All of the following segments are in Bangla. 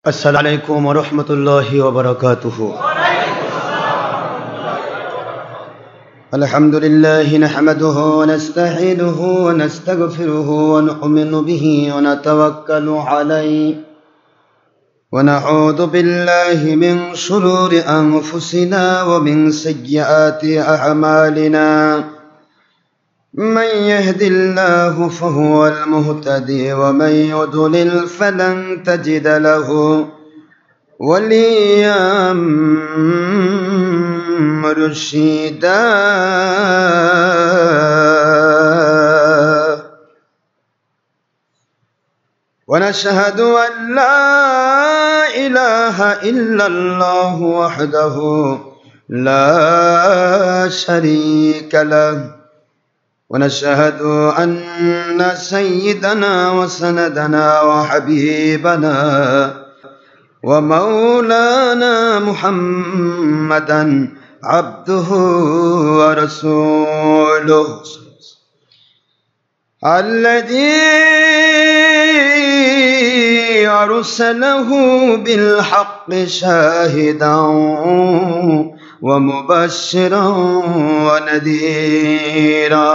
السلام عليكم ورحمة الله وبركاته. الحمد لله نحمده ونستعينه ونستغفره ونؤمن به ونتوكل عليه ونعوذ بالله من شرور أنفسنا ومن سيئات أعمالنا. من يهد الله فهو المهتدي ومن يضلل فلن تجد له وليا مرشدا. ونشهد أن لا إله إلا الله وحده لا شريك له، ونشهد أن سيدنا وسندنا وحبيبنا ومولانا محمدا عبده ورسوله الذي أرسله بالحق شاهدا ومبشرا ونذيرا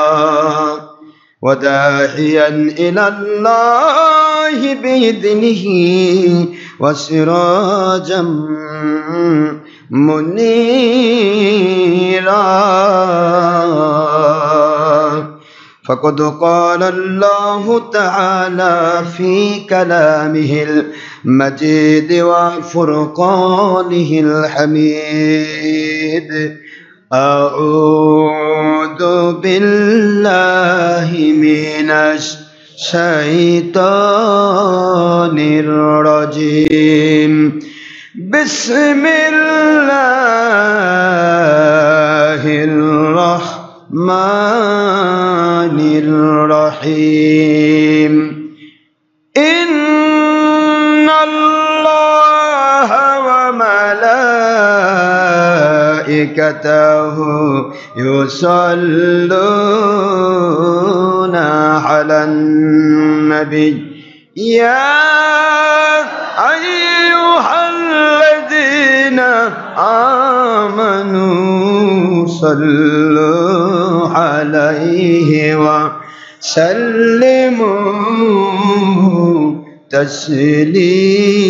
وداعيا إلى الله بإذنه وسراجا منيرا. فقد قال الله تعالى في كلامه المجيد وفرقانه الحميد: أعوذ بالله من الشيطان الرجيم. بسم الله الرحمن الرحيم. إن الله وملائكته يصلون على النبي يا أيها الذين آمنوا صلوا عليه وسلموا تسليما.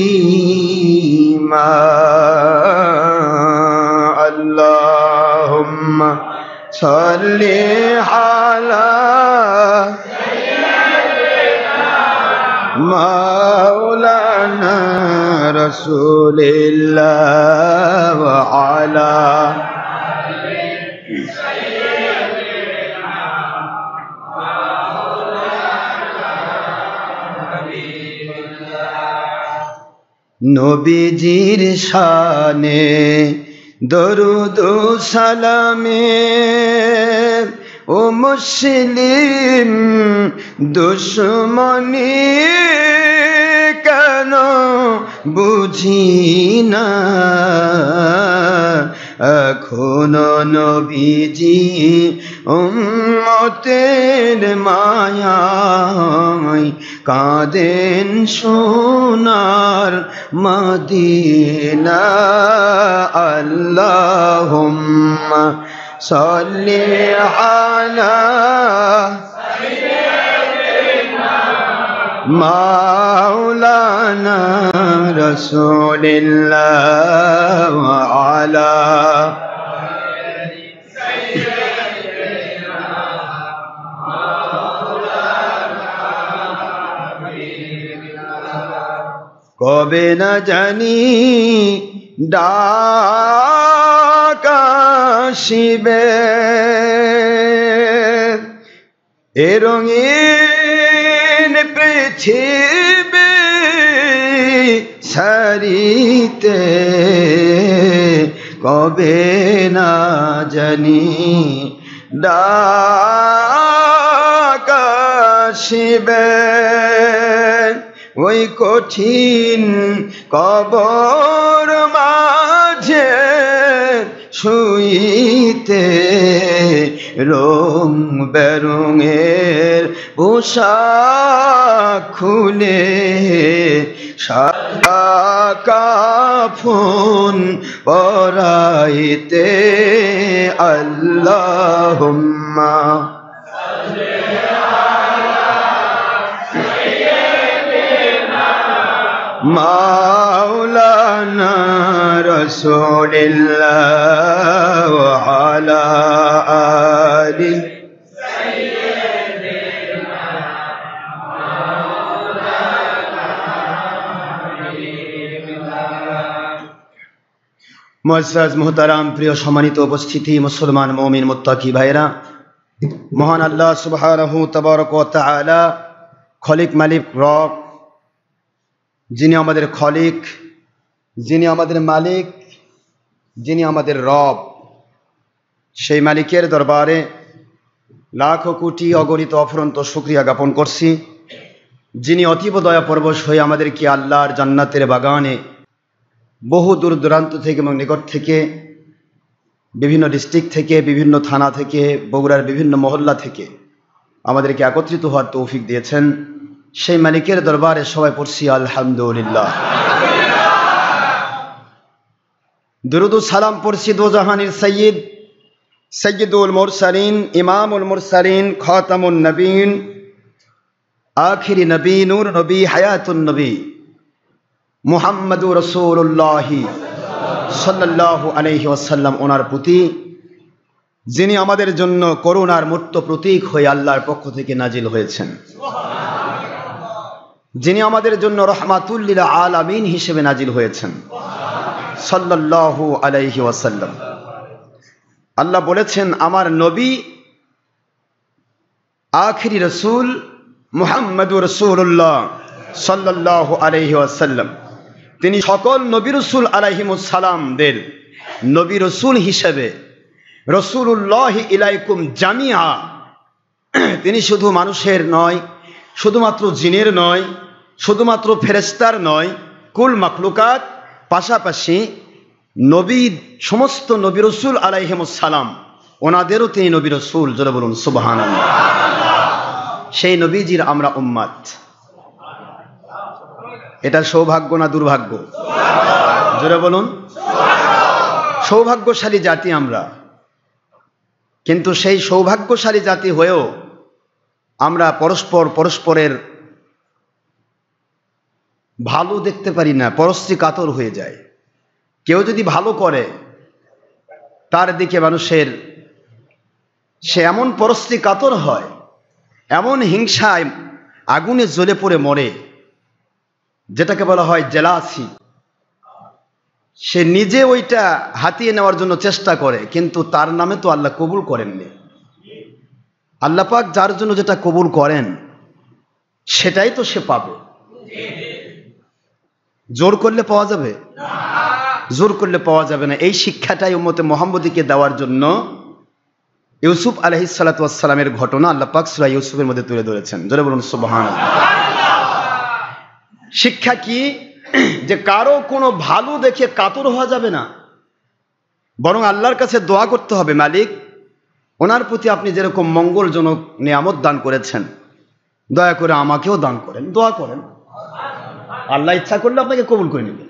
اللهم صل على مولانا رسول الله وعلى নবীজির শানে দরুদ ও সালামে ও মুসলিম দুশমনি কেন বুঝি না। এখনো নবীজি উম্মতের মায়ায় কাঁদেন সোনার মদিনা। আল্লাহুম্মা সাল্লি আলা মাওলানা রাসূলিল্লাহ ওয়া আলা কবে না জানি ডাক আসিবে এ রঙিন পৃথিবী ছাড়িতে, কবে না জানি ডাক আসিবে। ওই কঠিন কবর মাঝে শুইতে রং বেরঙের পোশাক খুলে সাদা কাফন পরাইতে আল্লাহুম্মা মাওলানা রাসূলিল্লাহ ওয়া আলা আলি মুআজ্জাজ মুহতারাম প্রিয় সম্মানিত উপস্থিতি মুসলমান মুমিন মুত্তাকি ভাইরা, মহান আল্লাহ সুবহানাহু তাবারক ওয়া তাআলা খলিক মালিক রব, যিনি আমাদের খলিক, যিনি আমাদের মালিক, যিনি আমাদের রব, সেই মালিকের দরবারে লাখো কোটি অগণিত অফুরন্ত শুকরিয়া জ্ঞাপন করছি, যিনি অতীব দয়া পরবশ হয়ে আমাদেরকে আল্লাহর জান্নাতের বাগানে বহু দূর দূরান্ত থেকে এবং নিকট থেকে, বিভিন্ন ডিস্ট্রিক্ট থেকে, বিভিন্ন থানা থেকে, বগুড়ার বিভিন্ন মহল্লা থেকে আমাদেরকে একত্রিত হওয়ার তৌফিক দিয়েছেন। সেই মালিকের দরবারে সবাই পড়ছি আলহামদুলিল্লাহ। দুরুদ ও সালাম পড়ছি দো জাহানের সৈয়দ, সৈয়দুল মুরসালিন, ইমামুল মুরসালিন, খাতামুন নবীন, আখিরি নবী, নূর নবী, হায়াতুন নবী মুহাম্মদুর রাসূলুল্লাহ সাল্লাল্লাহু আলাইহি ওয়াসাল্লাম ওনার প্রতি, যিনি আমাদের জন্য করুণার মূর্ত প্রতীক হয়ে আল্লাহর পক্ষ থেকে নাজিল হয়েছেন, যিনি আমাদের জন্য রহমাতুল লিল আলামিন হিসেবে নাজিল হয়েছেন সাল্লাল্লাহু আলাইহি ওয়াসাল্লাম। আল্লাহ বলেছেন, আমার নবী আখিরি রাসূল মুহাম্মদুর রাসূলুল্লাহ সাল্লাল্লাহু আলাইহি ওয়াসাল্লাম, তিনি সকল নবী রাসূল আলাইহিমুস সালামদের নবী রাসূল হিসেবে রাসূলুল্লাহি ইলাইকুম জামিআ, তিনি শুধু মানুষের নয়, শুধুমাত্র জিনের নয়, শুধুমাত্র ফেরেশতার নয়, কুল মাখলুকাত, পাশাপাশি নবী, সমস্ত নবী রাসূল আলাইহিমুস সালাম ওনাদেরও তিনি নবী রাসূল। জোরে বলুন সুবহানাল্লাহ। সেই নবীজির আমরা উম্মত। এটা সৌভাগ্য না দুর্ভাগ্য? জোরে বলুন। সৌভাগ্যশালী জাতি আমরা, কিন্তু সেই সৌভাগ্যশালী জাতি হয়েও আমরা পরস্পরের ভালো দেখতে পারি না, পরশ্রী কাতর হয়ে যায়। কেউ যদি ভালো করে তার দিকে মানুষের সে এমন পরশ্রী কাতর হয়, এমন হিংসায় আগুনে জ্বলে পড়ে মরে, যেটাকে বলা হয় জেলাসি। সে নিজে ওইটা হাতিয়ে নেওয়ার জন্য চেষ্টা করে, কিন্তু তার নামে তো আল্লাহ কবুল করেননি। আল্লাহ পাক যার জন্য যেটা কবুল করেন সেটাই তো সে পাবে। জোর করলে পাওয়া যাবে? জোর করলে পাওয়া যাবে না। এই শিক্ষাটাই উম্মতে মুহাম্মদীকে দেওয়ার জন্য ইউসুফ আলাইহিস সালাতু ওয়াস সালামের ঘটনা আল্লাহ পাক সূরা ইউসুফের মধ্যে তুলে ধরেছেন। জোরে বলুন সুবহানাল্লাহ। শিক্ষা কি? যে কারো কোনো ভালো দেখে কাতর হওয়া যাবে না, বরং আল্লাহর কাছে দোয়া করতে হবে, মালিক ওনার প্রতি আপনি যেরকম মঙ্গলজনক নিয়ামত দান করেছেন, দয়া করে আমাকেও দান করেন। দোয়া করেন, আল্লাহ ইচ্ছা করলে আপনাকে কবুল করে নেবেন।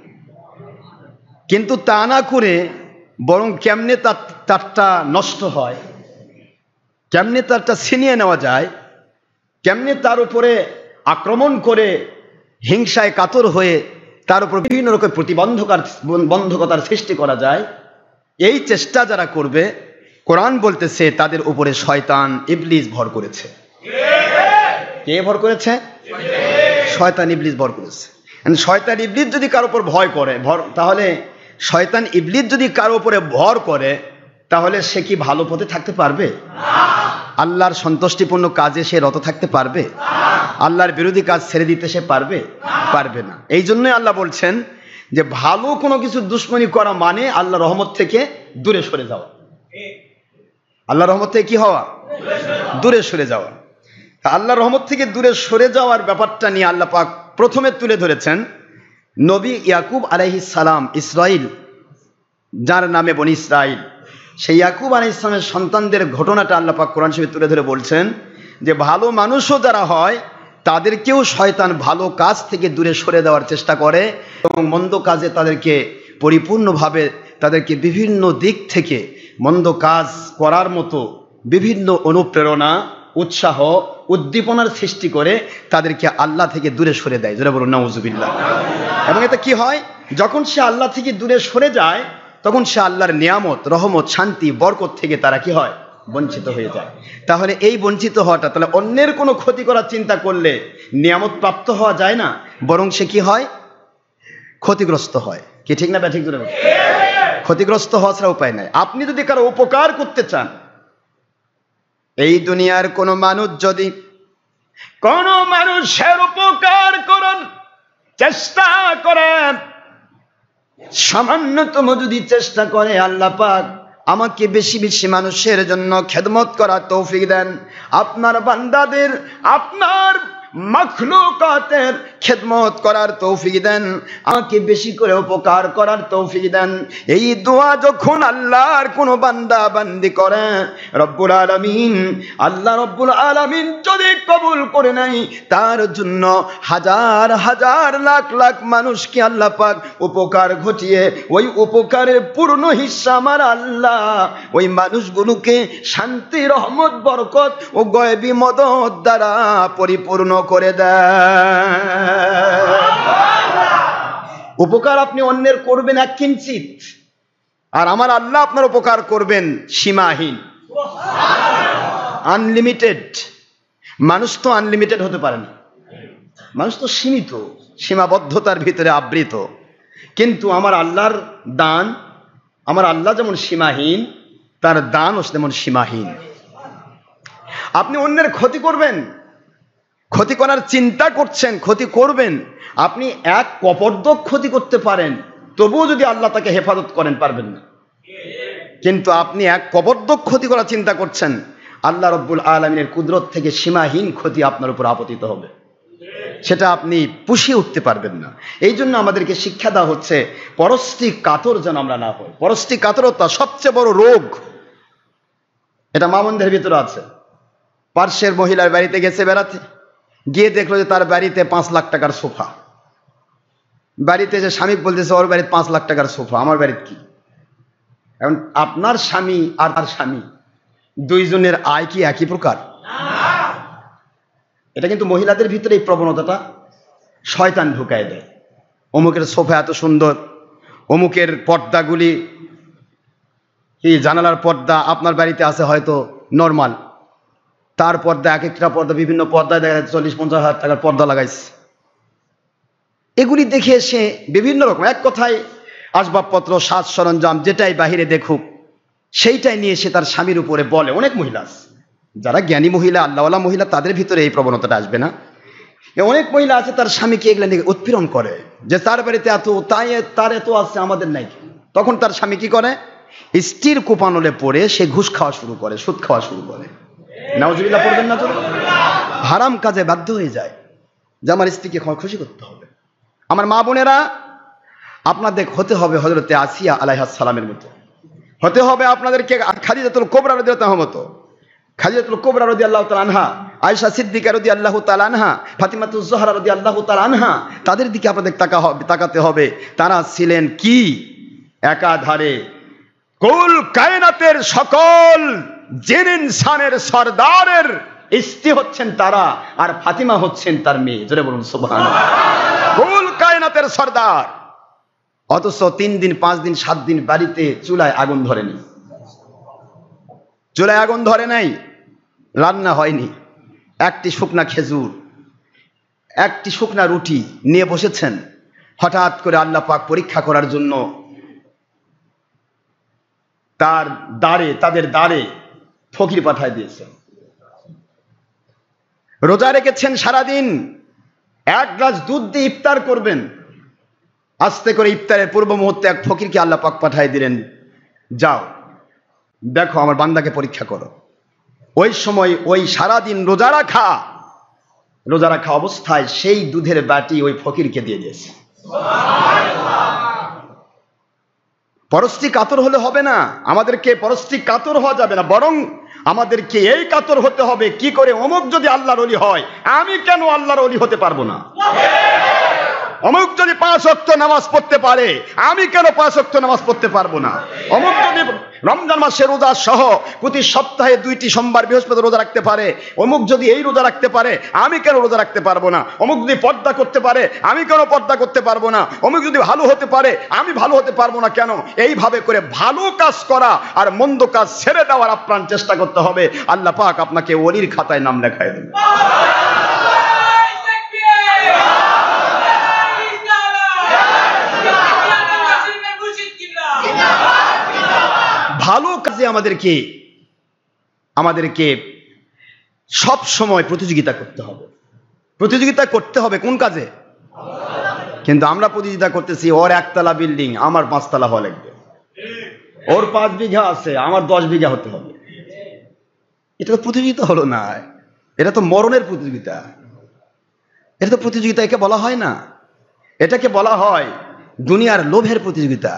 কিন্তু তা না করে বরং কেমনে তারটা নষ্ট হয়, কেমনে তারটা ছিনিয়ে নেওয়া যায়, কেমনে তার উপরে আক্রমণ করে হিংসায় কাতর হয়ে তার উপর বিভিন্ন রকম বন্ধকতার সৃষ্টি করা যায়, এই চেষ্টা যারা করবে, কোরআন বলতেছে তাদের উপরে শয়তান ইবলিস ভর করেছে। কে ভর করেছে? শয়তান ইবলিস ভর করেছে। শয়তান ইবলিস যদি কারো উপর ভয় করে, তাহলে শয়তান ইবলিস যদি কারো উপরে ভর করে, তাহলে সে কি ভালো পথে থাকতে পারবে? আল্লাহর সন্তুষ্টিপূর্ণ কাজে সে রত থাকতে পারবে? আল্লাহর বিরোধী কাজ ছেড়ে দিতে সে পারবে? পারবে না। এই জন্যই আল্লাহ বলছেন যে ভালো কোনো কিছু দুশ্মনী করা মানে আল্লাহ রহমত থেকে দূরে সরে যাওয়া। আল্লাহ রহমত থেকে কি হওয়া? দূরে সরে যাওয়া। আল্লাহ রহমত থেকে দূরে সরে যাওয়ার ব্যাপারটা নিয়ে আল্লাহ পাক প্রথমে তুলে ধরেছেন নবী ইয়াকুব আলাইহিস সালাম, ইসরাইল যার নামে বনি ইসরাইল, সেই ইয়াকুব আলাইহিস সালামের সন্তানদের ঘটনাটা আল্লাহ পাক কোরআন শরীফে তুলে ধরে বলছেন যে ভালো মানুষও যারা হয় তাদেরকেও শয়তান ভালো কাজ থেকে দূরে সরে দেওয়ার চেষ্টা করে এবং মন্দ কাজে তাদেরকে পরিপূর্ণভাবে তাদেরকে বিভিন্ন দিক থেকে মন্দ কাজ করার মতো বিভিন্ন অনুপ্রেরণা, উৎসাহ, উদ্দীপনার সৃষ্টি করে তাদেরকে আল্লাহ থেকে দূরে সরে দেয়। যেটা বলুন নাউজুবিল্লাহ। এবং এটা কি হয়, যখন সে আল্লাহ থেকে দূরে সরে যায় তখন সে আল্লাহর নিয়ামত, রহমত, শান্তি, বরকত থেকে তারা কি হয়, বঞ্চিত হয়ে যায়। তাহলে এই বঞ্চিত হওয়াটা, তাহলে অন্যের কোনো ক্ষতি করার চিন্তা করলে নিয়ামত প্রাপ্ত হওয়া যায় না, বরং সে কি হয়, ক্ষতিগ্রস্ত হয়। কি ঠিক না ব্যাঠিক? ক্ষতিগ্রস্ত হওয়া ছাড়া উপায় নাই। আপনি যদি কারো উপকার করতে চান, এই দুনিয়ার কোনো মানুষ যদি কোনো মানুষের উপকার করার চেষ্টা করেন, সামান্যতম যদি চেষ্টা করে, আল্লাহ পাক আমাকে বেশি বেশি মানুষের জন্য খেদমত করার তৌফিক দেন, আপনার বান্দাদের, আপনার মাখলুকাতের খেদমত করার তৌফিক দেন, আমাকে বেশি করে উপকার করার তৌফিক দেন। এই দোয়া যখন আল্লাহর কোনো বান্দা বান্দি করে, রব্বুল আলামিন, আল্লাহ রব্বুল আলামিন যদি কবুল করে নাই, তার জন্য হাজার হাজার লাখ লাখ মানুষকে আল্লাহ পাক উপকার ঘটিয়ে ওই উপকারের পূর্ণ হিস্সা আমার আল্লাহ ওই মানুষগুলোকে শান্তি, রহমত, বরকত ও গয়বী মদত দ্বারা পরিপূর্ণ করে দেয়। উপকার আপনি অন্যের করবেন এক কিঞ্চিত, আর আমার আল্লাহ আপনার উপকার করবেন সীমাহীন, আনলিমিটেড। মানুষ তো আনলিমিটেড হতে পারে না, মানুষ তো সীমিত, সীমাবদ্ধতার ভিতরে আবৃত। কিন্তু আমার আল্লাহর দান, আমার আল্লাহ যেমন সীমাহীন, তার দানও তেমন সীমাহীন। আপনি অন্যের ক্ষতি করবেন, ক্ষতি করার চিন্তা করছেন, ক্ষতি করবেন, আপনি এক কপর্দক ক্ষতি করতে পারেন, তবুও যদি আল্লাহ তাকে হেফাজত করেন পারবেন না। কিন্তু আপনি এক কপর্দক ক্ষতি করার চিন্তা করছেন, আল্লাহ রব্বুল আলামিনের কুদরত থেকে সীমাহীন ক্ষতি আপনার উপর আপতিত হবে, সেটা আপনি পুষিয়ে উঠতে পারবেন না। এই জন্য আমাদেরকে শিক্ষা দেওয়া হচ্ছে পরশ্রী কাতর যেন আমরা না হই। পরশ্রী কাতরতা সবচেয়ে বড় রোগ, এটা মা বোনদের ভিতরে আছে। পার্শ্বের মহিলার বাড়িতে গেছে বেড়াতে, গিয়ে দেখলো যে তার বাড়িতে 5 লাখ টাকার সোফা। বাড়িতে যে স্বামী বলতেছে ওর বাড়িতে 5 লাখ টাকার সোফা, আমার বাড়িতে কি? এখন আপনার স্বামী আর তার স্বামী দুইজনের আয় কি একই প্রকার? এটা কিন্তু মহিলাদের ভিতরে এই প্রবণতাটা শয়তান ঢুকায় দেয়। অমুকের সোফা এত সুন্দর, অমুকের পর্দাগুলি, এই জানালার পর্দা আপনার বাড়িতে আছে হয়তো নর্মাল, তার পর্দা এক একটা পর্দা বিভিন্ন পর্দায় দেখা যাচ্ছে 40-50 হাজার টাকার পর্দা লাগাইছে। এগুলি দেখে সে বিভিন্ন রকম, এক কথায় আসবাবপত্র, সাজ সরঞ্জাম যেটাই বাহিরে দেখুক সেইটাই নিয়ে সে তার স্বামীর উপরে বলে। অনেক মহিলা আছে যারা জ্ঞানী মহিলা, আল্লাহওয়ালা মহিলা, তাদের ভিতরে এই প্রবণতাটা আসবে না। অনেক মহিলা আছে তার স্বামীকে এগুলো নিয়ে উৎপীড়ন করে, যে তার বাড়িতে এত, তাই তার এত আছে, আমাদের নাই। তখন তার স্বামী কি করে, স্ত্রীর কোপানলে পড়ে সে ঘুষ খাওয়া শুরু করে, সুদ খাওয়া শুরু করে। নাউজুবিল্লাহ পড়বেন না? হারাম কাজে বাধ্য হয়ে যায় যে আমার স্ত্রীকে খুশি করতে হবে। আমার মা বোনেরা, আপনাদের হতে হবে হযরতে আসিয়া আলাইহিস সালামের মতো, হতে হবে আপনাদেরকে খাদিজাতুল কুবরা রাদিয়াল্লাহু তাআলার মতো। খাদিজাতুল কুবরা রাদিয়াল্লাহু তাআলা আনহা, আয়েশা সিদ্দিকা রাদিয়াল্লাহু তাআলা আনহা, ফাতিমাতুজ জোহরা রাদিয়াল্লাহু তাআলা আনহা, তাদের দিকে আপনাদের তাকাতে হবে। তারা ছিলেন কি একাধারে কুল কায়নাতের সকল জিন ইনসানের সরদারের স্ত্রী হচ্ছেন তারা, আর ফাতিমা হচ্ছেন তার মেয়ে। জোরে বলুন সুবহানাল্লাহ। কুল কায়নাতের সরদার, অথচ 3 দিন 5 দিন 7 দিন বাড়িতে চুলায় আগুন ধরেনি, চুলায় আগুন ধরে নাই, রান্না হয়নি, একটি শুকনা খেজুর, একটি শুকনা রুটি নিয়ে বসেছেন। হঠাৎ করে আল্লাহ পাক পরীক্ষা করার জন্য তাদের দ্বারে ফকির পাঠায় দিয়েছেন। রোজা রেখেছেন সারাদিন, 1 গ্লাস দুধ দিয়ে ইফতার করবেন, আস্তে করে ইফতারের পূর্ব মুহূর্তে এক ফকিরকে আল্লাহ পাক পাঠায় দিলেন, যাও দেখো আমার বান্দাকে পরীক্ষা করো। ওই সময় ওই সারাদিন রোজা রাখা অবস্থায় সেই দুধের বাটি ওই ফকিরকে দিয়ে দিয়েছে। পরশ্রী কাতর হলে হবে না, আমাদেরকে পরশ্রী কাতর হওয়া যাবে না, বরং আমাদেরকে এই কাতর হতে হবে কি করে অমুক যদি আল্লাহর ওলি হয় আমি কেন আল্লাহর ওলি হতে পারবো না, অমুক যদি 5 ওয়াক্ত নামাজ পড়তে পারে আমি কেন 5 ওয়াক্ত নামাজ পড়তে পারবো না, অমুক যদি রমজান মাসে রোজা সহ প্রতি সপ্তাহে 2টি সোমবার বৃহস্পতি রোজা রাখতে পারে, অমুক যদি এই রোজা রাখতে পারে আমি কেন রোজা রাখতে পারবো না, অমুক যদি পর্দা করতে পারে আমি কেন পর্দা করতে পারবো না, অমুক যদি ভালো হতে পারে আমি ভালো হতে পারবো না কেন। এইভাবে করে ভালো কাজ করা আর মন্দ কাজ ছেড়ে দেওয়ার আপ্রাণ চেষ্টা করতে হবে। আল্লাহ পাক আপনাকে ওলির খাতায় নাম লেখায় দেবে। ভালো কাজে আমাদেরকে সব সময় প্রতিযোগিতা করতে হবে। প্রতিযোগিতা করতে হবে কোন কাজে? কিন্তু আমরা প্রতিযোগিতা করতেছি ওর 1 তলা বিল্ডিং আমার 5 তলা হওয়া লাগবে, ওর 5 বিঘা আছে আমার 10 বিঘা হতে হবে। এটা তো প্রতিযোগিতা হলো না, এটা তো মরণের প্রতিযোগিতা। এটা তো প্রতিযোগিতা একে বলা হয় না, এটাকে বলা হয় দুনিয়ার লোভের প্রতিযোগিতা।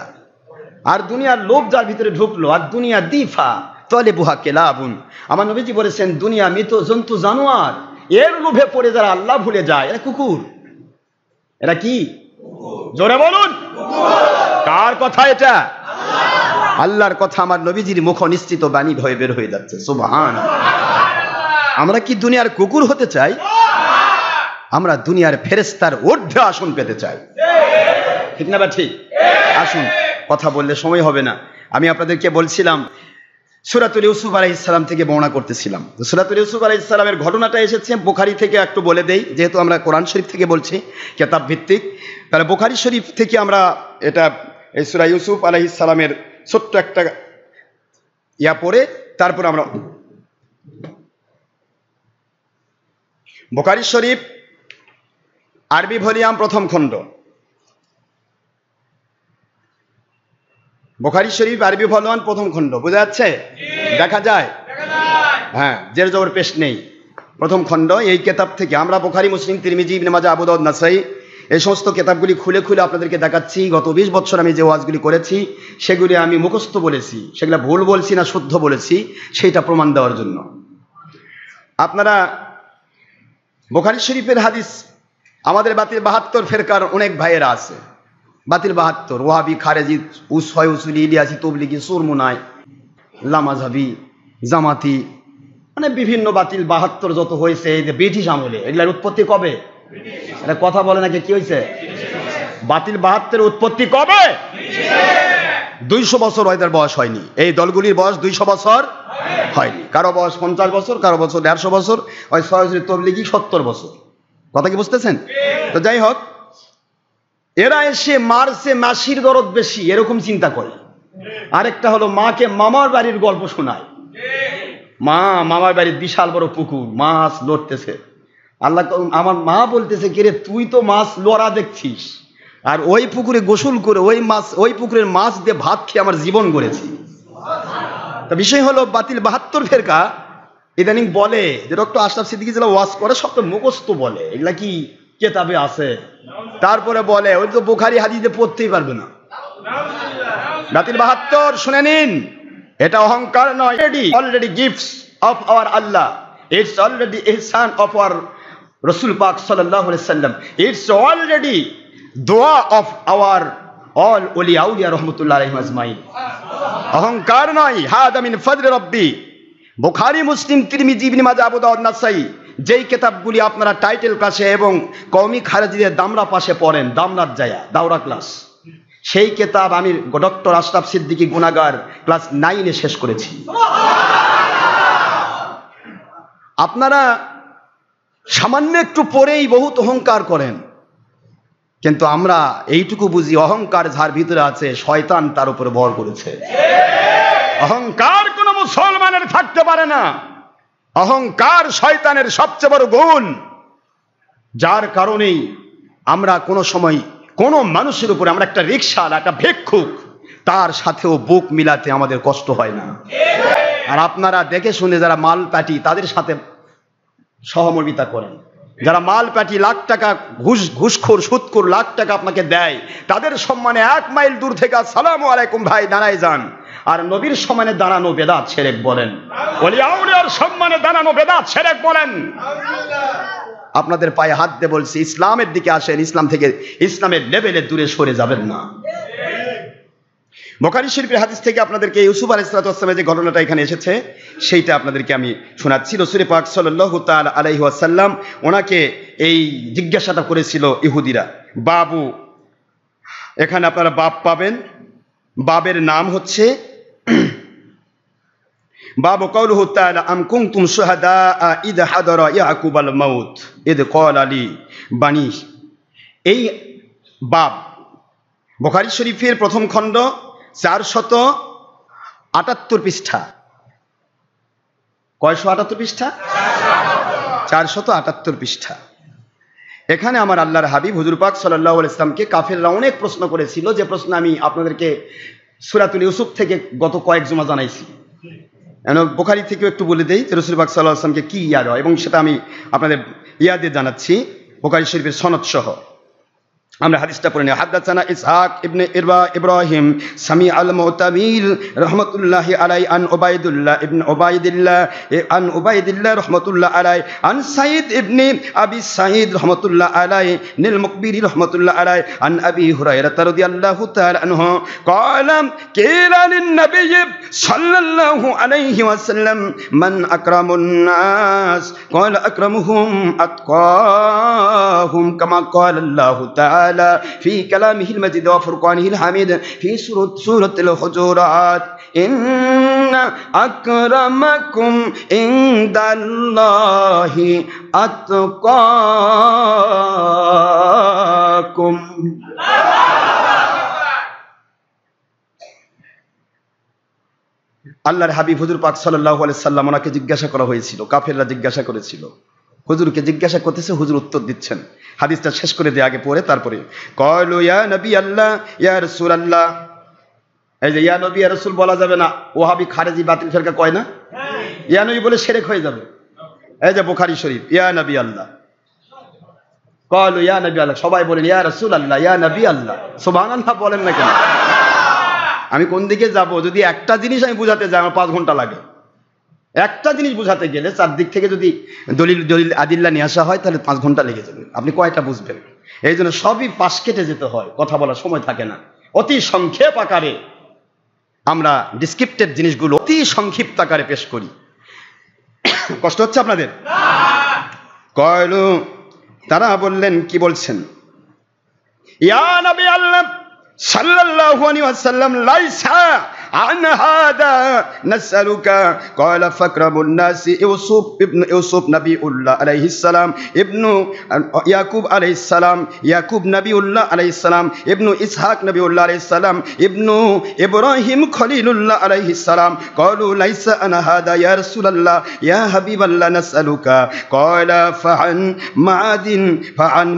আর দুনিয়ার লোভ যার ভিতরে ঢুকলো, আর দুনিয়া দিফা তলে বুহা কেলাবুন, আমার নবীজি বলেছেন দুনিয়া মৃত জন্তু জানোয়ার, এর লোভে পড়ে যারা আল্লাহ ভুলে যায় এরা কুকুর। এরা কি? জোরে বলুন, কার কথা এটা? আল্লাহর কথা। আমার নবীজির মুখ নিশ্চিত বাণী হয়ে বের হয়ে যাচ্ছে, সুবহানাল্লাহ। আমরা কি দুনিয়ার কুকুর হতে চাই? আমরা দুনিয়ার ফেরেশতার ঊর্ধ্বে আসন পেতে চাই, ঠিক না? বা ঠিক? আসুন, কথা বললে সময় হবে না। আমি আপনাদেরকে বলছিলাম সূরাতুল ইউসুফ আলাইহিস সালাম থেকে বর্ণনা করতেছিলাম। সূরাতুল ইউসুফ আলাইহিস সালামের ঘটনাটা এসেছে বুখারী থেকে, একটু বলে দেই যেহেতু আমরা কোরআন শরীফ থেকে বলছি, কিতাব ভিত্তিক। তাহলে বুখারী শরীফ থেকে আমরা এটা এই সূরা ইউসুফ আলাইহিস সালামের ছোট্ট একটা পড়ে তারপর আমরা বুখারী শরীফ আরবি ভলিউম 1ম খণ্ড, বুখারী শরীফ আরবি ভলিউম 1ম খণ্ড, বোঝা যাচ্ছে? দেখা যায়? হ্যাঁ, জের জবর পেশ নেই। 1ম খণ্ড এই কিতাব থেকে আমরা বুখারী, মুসলিম, তিরমিজি, ইবনে মাজাহ, আবু দাউদ, নাসাই এই সমস্ত কিতাবগুলি খুলে খুলে আপনাদেরকে দেখাচ্ছি। গত 20 বছর আমি যে ওয়াজগুলি করেছি সেগুলি আমি মুখস্থ বলেছি, সেগুলো ভুল বলছি না শুদ্ধ বলেছি সেইটা প্রমাণ দেওয়ার জন্য। আপনারা বুখারী শরীফের হাদিস, আমাদের বাতিল 72 ফেরকার অনেক ভাইয়েরা আছে, বাতিল 72, ওয়াহাবি, খারেজি, উসুলি, ইলিয়াসি, তবলিগি, সুরমুনাই, লামাযহাবি, জামাতি, মানে বিভিন্ন বাতিল 72 যত হয়েছে এই যে ব্রিটিশ আমলে। এগুলার উৎপত্তি কবে? এটা কথা বলে নাকি কি হয়েছে? বাতিল 72 উৎপত্তি কবে? 200 বছর এদের বয়স হয়নি, এই দলগুলির বয়স 200 বছর হয়নি। কারো বয়স 50 বছর, কারো বছর 150 বছর, ওই সরাসরি তবলিগি 70 বছর। কথা কি বুঝতেছেন? তো যাই হোক, এরা এসে মারছে মাসির দরদ বেশি এরকম চিন্তা করে। আরেকটা হলো মাকে মামার বাড়ির গল্প শোনায়, মামার বাড়ির বিশাল বড় পুকুর, মাছ লড়তেছে। আল্লাহ, আমার মা বলতেছে কিরে তুই তো মাছ লড়া দেখছিস, আর ওই পুকুরে গোসল করে ওই পুকুরের মাছ দিয়ে ভাত খেয়ে আমার জীবন গড়েছি। তা বিষয় হলো বাতিল 72 ফেরকা ইদানিং বলে যে ডক্টর আশরাফ সিদ্দিকী যেগুলো ওয়াজ করে সব তো মুখস্থ বলে, এগুলা কি কেতাবে আছে? তারপরে বলে ওই তো বুখারী হাদিসে পড়তেই পারবে না। বাতিল 72 শুনে নিন, এটা অহংকার নয়, already gifts of our Allah, it's already Ihsan of our রাসূল পাক সাল্লাল্লাহু আলাইহি সাল্লাম, ইটস অলরেডি দোয়া অফ আওয়ার অল ওলিয়া আউলিয়া রাহমাতুল্লাহ আলাইহিম আজমাইন। অহংকার নয়, হাদা মিন ফাদলি রাব্বি। বুখারী, মুসলিম, তিরমিজি, ইবনে মাজাহ, আবু দাউদ, নাসাই যেই কিতাবগুলি আপনারা টাইটেল ক্লাসে এবং কওমি খারেজিদের দামরা পাশে পড়েন, দামরাত জায়া দাওরা ক্লাস, সেই কিতাব আমি ডক্টর আশরাফ সিদ্দিকী গুনাহগার ক্লাস 9-এ শেষ করেছি। আপনারা সামান্য একটু পরেই বহুত অহংকার করেন, কিন্তু আমরা এইটুকু বুঝি অহংকার যার ভিতরে আছে শয়তান তার উপরে ভর করেছে। অহংকার কোন মুসলমানের থাকতে পারে না, অহংকার শয়তানের সবচেয়ে বড় গুণ, যার কারণেই আমরা কোনো সময় কোনো মানুষের উপরে, আমরা একটা রিকশাওয়ালা, একটা ভিক্ষুক, তার সাথেও বুক মিলাতে আমাদের কষ্ট হয় না। আর আপনারা দেখে শুনে যারা মাল পাটি তাদের সাথে সহমর্মিতা করেন, যারা মাল পাটি লাখ টাকা ঘুষখোর সুদখোর লাখ টাকা আপনাকে দেয়, তাদের সম্মানে 1 মাইল দূর থেকে আসসালামু আলাইকুম ভাই দাঁড়ায় যান। আর নবীর সম্মানে দাঁড়ানো বেদাত শিরক বলেন, ওলিয়া আউলিয়ার সম্মানে দাঁড়ানো বেদাত শিরক বলেন। আপনাদের পায়ে হাত দিয়ে বলছি, ইসলামের দিকে আসেন, ইসলাম থেকে ইসলামের লেভেলে দূরে সরে যাবেন না। বুখারী শরীফের হাদিস থেকে আপনাদেরকে ইউসুফ আলাইহিস সালামের যে ঘটনাটা এখানে এসেছে সেইটা আপনাদেরকে আমি শোনাচ্ছি। রাসূল পাক সাল্লাল্লাহু তাআলা আলাইহি ওয়াসাল্লাম ওনাকে এই জিজ্ঞাসাটা করেছিল ইহুদিরা, বাবু, এখানে আপনারা বাপ পাবেন, বাবের নাম হচ্ছে বাবু কাউলুহু তাআলা আম কুনতুম শুহাদা ইদ হাদারা ইয়াকুবাল মাউত ইদ ক্বালা লি বানি। এই বাব বুখারী শরীফের প্রথম খণ্ড 478 পৃষ্ঠা। কয়শো 78 পৃষ্ঠা? 478 পৃষ্ঠা। এখানে আমার আল্লাহর হাবিব হুজুর পাক সাল্লাল্লাহু আলাইহি ওয়াসাল্লামকে কাফেররা অনেক প্রশ্ন করেছিল, যে প্রশ্ন আমি আপনাদেরকে সূরাতুল ইউসুফ থেকে গত কয়েক জুমা জানাইছি। বুখারী থেকেও একটু বলে দেই যে রাসূল পাক সাল্লাল্লাহু আলাইহি ওয়াসাল্লামকে কি ইয়াদ হয়, এবং সেটা আমি আপনাদের ইয়াদে জানাচ্ছি বুখারী শরীফের সনদ সহ। আমরা হাদিসটা পড়ে নিই। হাদাসানা ইসহাক ইবনে ইব্রাহিম সামি আল মুতামির রাহমাতুল্লাহি আলাইহি আন উবাইদুল্লাহ ইবনে উবাইদিল্লাহ রাহমাতুল্লাহ আলাইহি আন সাইদ ইবনে আবি সাইদ রাহমাতুল্লাহ আলাইহি নিল মুকবিরি রাহমাতুল্লাহ আলাইহি আন আবি হুরায়রা রাদিয়াল্লাহু তাআলা আনহু ক্বালা কিলা লিন নবী সাল্লাল্লাহু আলাইহি ওয়াসাল্লাম মান আকরামুন নাস ক্বালা আকরামুহুম আতকাহুম কামা ক্বালা আল্লাহু তাআলা في كلامه المجيد وفرقانه الحميد في سورة الحجرات إن أكرمكم عند الله أتقاكم। আল্লাহর হাবিব হুজুর পাক সাল্লাল্লাহু আলাইহি সাল্লাম ওনাকে জিজ্ঞাসা করা হয়েছিল, কাফেররা জিজ্ঞাসা করেছিল, হুজুরকে জিজ্ঞাসা করতেছে, হুজুর উত্তর দিচ্ছেন। হাদিসটা শেষ করে দিয়ে আগে পড়ে তারপরে কয়লু ইয়া নবী আল্লাহ ইয়া রাসূলুল্লাহ। এই যে ইয়া নবী ইয়া রাসূল বলা যাবে না, ওয়াহাবি খারেজি বাতিল ফেরকা কয় না, ইয়া নবী বলে শিরক হয়ে যাবে। এই যে বুখারী শরীফ, ইয়া নবী আল্লাহ, কয়লু ইয়া নবী আল্লাহ, সবাই বলেন ইয়া রাসূলুল্লাহ ইয়া নবী আল্লাহ, সুবহানাল্লাহ বলেন না কেন? আমি কোন দিকে যাব? যদি একটা জিনিস আমি বুঝাতে যাই আমার 5 ঘন্টা লাগে। একটা জিনিস বুঝাতে গেলে চারদিক থেকে যদি দলিল আদিল্লা নিয়ে আসা হয় তাহলে 5 ঘন্টা লেগে যাবে। আপনি কয়টা বুঝবেন? এই জন্য সবই পাশ কেটে যেতে হয়, কথা বলার সময় থাকে না। অতি সংক্ষেপ আকারে আমরা ডিসক্রিপ্টেড জিনিসগুলো অতি সংক্ষিপ্ত আকারে পেশ করি। কষ্ট হচ্ছে আপনাদের? কয়লু, তারা বললেন, কি বলছেন? ইয়া নবী আল্লাহ সাল্লাল্লাহু আলাইহি ওয়াসাল্লাম লাইসা عن هذا نسألك قال فاكرم الناس يوسف نبي الله عليه السلام ابن يعقوب عليه السلام يعقوب نبي الله عليه السلام ابن إسحاق نبي الله عليه السلام ابن إبراهيم خليل الله عليه السلام قالوا ليس أنا هذا يا رسول الله يا حبيب الله نسألك قال فعن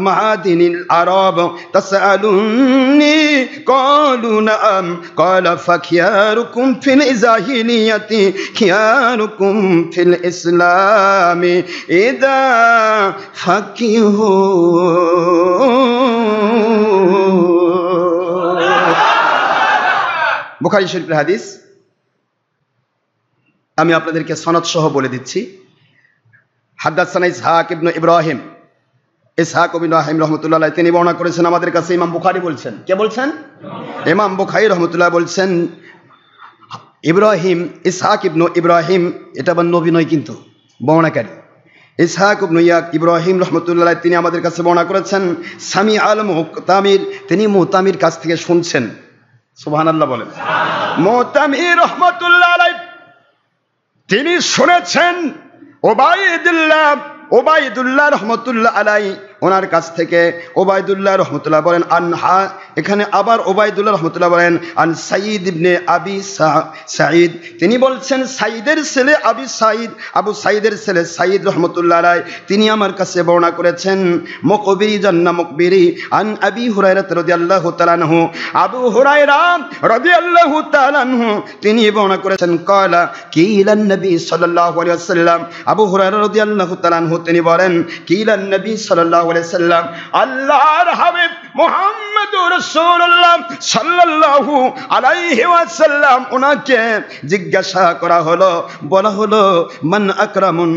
معادن العرب تسألني قالوا نعم قال فخياركم في الجاهلية خياركم في الإسلام إذا فقهوا। বুখারী শরীফের হাদিস, আমি আপনাদেরকে সনদ সহ বলে দিচ্ছি। হাদাসানা ইসহাক ইবনে ইব্রাহিম, ইসহাক ইবনে ইব্রাহিম রাহমাতুল্লাহ আলাইহি তিনি বর্ণনা করেছেন আমাদের কাছে। ইমাম বুখারী বলছেন, কে বলছেন? ইমাম বুখারী রাহমাতুল্লাহ বলছেন ইব্রাহিম, ইসহাক ইবনে ইব্রাহিম, এটা আবার নবী নয় কিন্তু বর্ণনাকারী। ইসহাক ইবনে ইব্রাহিম রাহমাতুল্লাহ আলাইহি তিনি আমাদের কাছে বর্ণনা করেছেন সামি আল মুতামির, তিনি মুতামির কাছ থেকে শুনছেন। সুবহানাল্লাহ বলেন। মুতামির রাহমাতুল্লাহ আলাইহি তিনি শুনেছেন ওবাইদুল্লাহ রহমতুল্লাহ আলাইহি ওনার কাছ থেকে ওবায়দুল্লাহ রাহমাতুল্লাহ বলেন আনহা, এখানে আবার ওবায়দুল্লাহ রাহমাতুল্লাহ বলেন আন সাঈদ ইবনে আবি সাঈদ, তিনি বলছেন সাঈদের ছেলে আবু সাঈদের ছেলে সাঈদ রাহমাতুল্লাহ আলাইহি তিনি আমার কাছে বর্ণনা করেছেন মুকবিরি জান্না মুকবিরি আন আবি হুরায়রা রাদিয়াল্লাহু তাআলা আনহু, আবু হুরায়রা রাদিয়াল্লাহু তাআলা আনহু তিনি বর্ণনা করেছেন ক্বালা কিলান নবী সাল্লাল্লাহু আলাইহি ওয়াসাল্লাম, আবু হুরায়রা রাদিয়াল্লাহু তাআলা আনহু তিনি বলেন কিলান নবী সাল্লাল্লাহু আলাইহি ওয়াসাল্লাম, আল্লাহর হাবিব মুহাম্মদুর রাসূলুল্লাহ সাল্লাল্লাহু আলাইহি ওয়াসাল্লাম ওনাকে জিজ্ঞাসা করা হলো, বলা হলো মান আকরামুন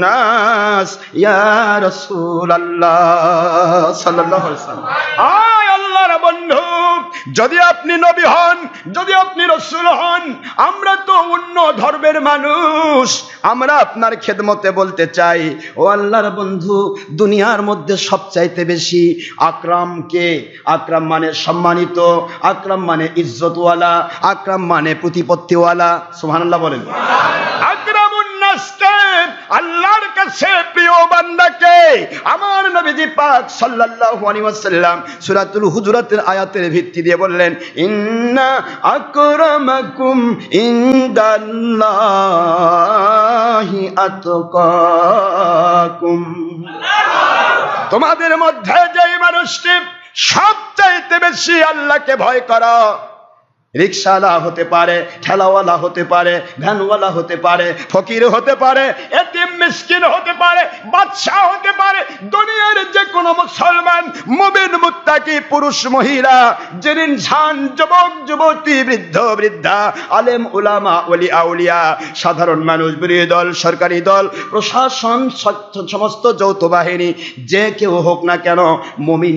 নাস ইয়া রাসূলুল্লাহ সাল্লাল্লাহু আলাইহি ওয়াসাল্লাম, আয় আল্লাহর বন্ধু, যদি আপনি নবী হন, যদি আপনি রাসূল হন, আমরা তো অন্য ধর্মের মানুষ, আমরা আপনার খেদমতে বলতে চাই ও আল্লাহর বন্ধু, দুনিয়ার মধ্যে সবচাইতে বেশি আকরাম কে? আকরাম মানে সম্মানিত, আকরাম মানে ইজ্জতওয়ালা, আকরাম মানে প্রতিপত্তিওয়ালা। সুবহানাল্লাহ বলেন। আকরামুন নাস কে? আল্লাহর কাছে প্রিয় বান্দাকে আমার নবীজি পাক সাল্লাল্লাহু আলাইহি ওয়াসাল্লাম সূরাতুল হুজুরাতের আয়াতের ভিত্তি দিয়ে বললেন ইন্না আকরামাকুম ইনদাল্লাহি আতকাকুম, তোমাদের মধ্যে যেই মানুষটি সবচাইতে বেশি আল্লাহকে ভয় করে, রিকশাওয়ালা হতে পারে, ঠেলাওয়ালা হতে পারে, ভ্যানওয়ালা হতে পারে, ফকির হতে পারে, এতিম মিসকিন হতে পারে, বাদশা হতে পারে, দুনিয়ার যে কোনো মুসলমান মুমিন মুত্তাকি পুরুষ মহিলা যিনি ইনসান, যুবক যুবতী, বৃদ্ধ বৃদ্ধা, আলেম উলামা, ওলি আউলিয়া, সাধারণ মানুষ, বিরোধী দল, সরকারি দল, প্রশাসন, সমস্ত যৌথ বাহিনী, যে কেউ হোক না কেন, মুমিন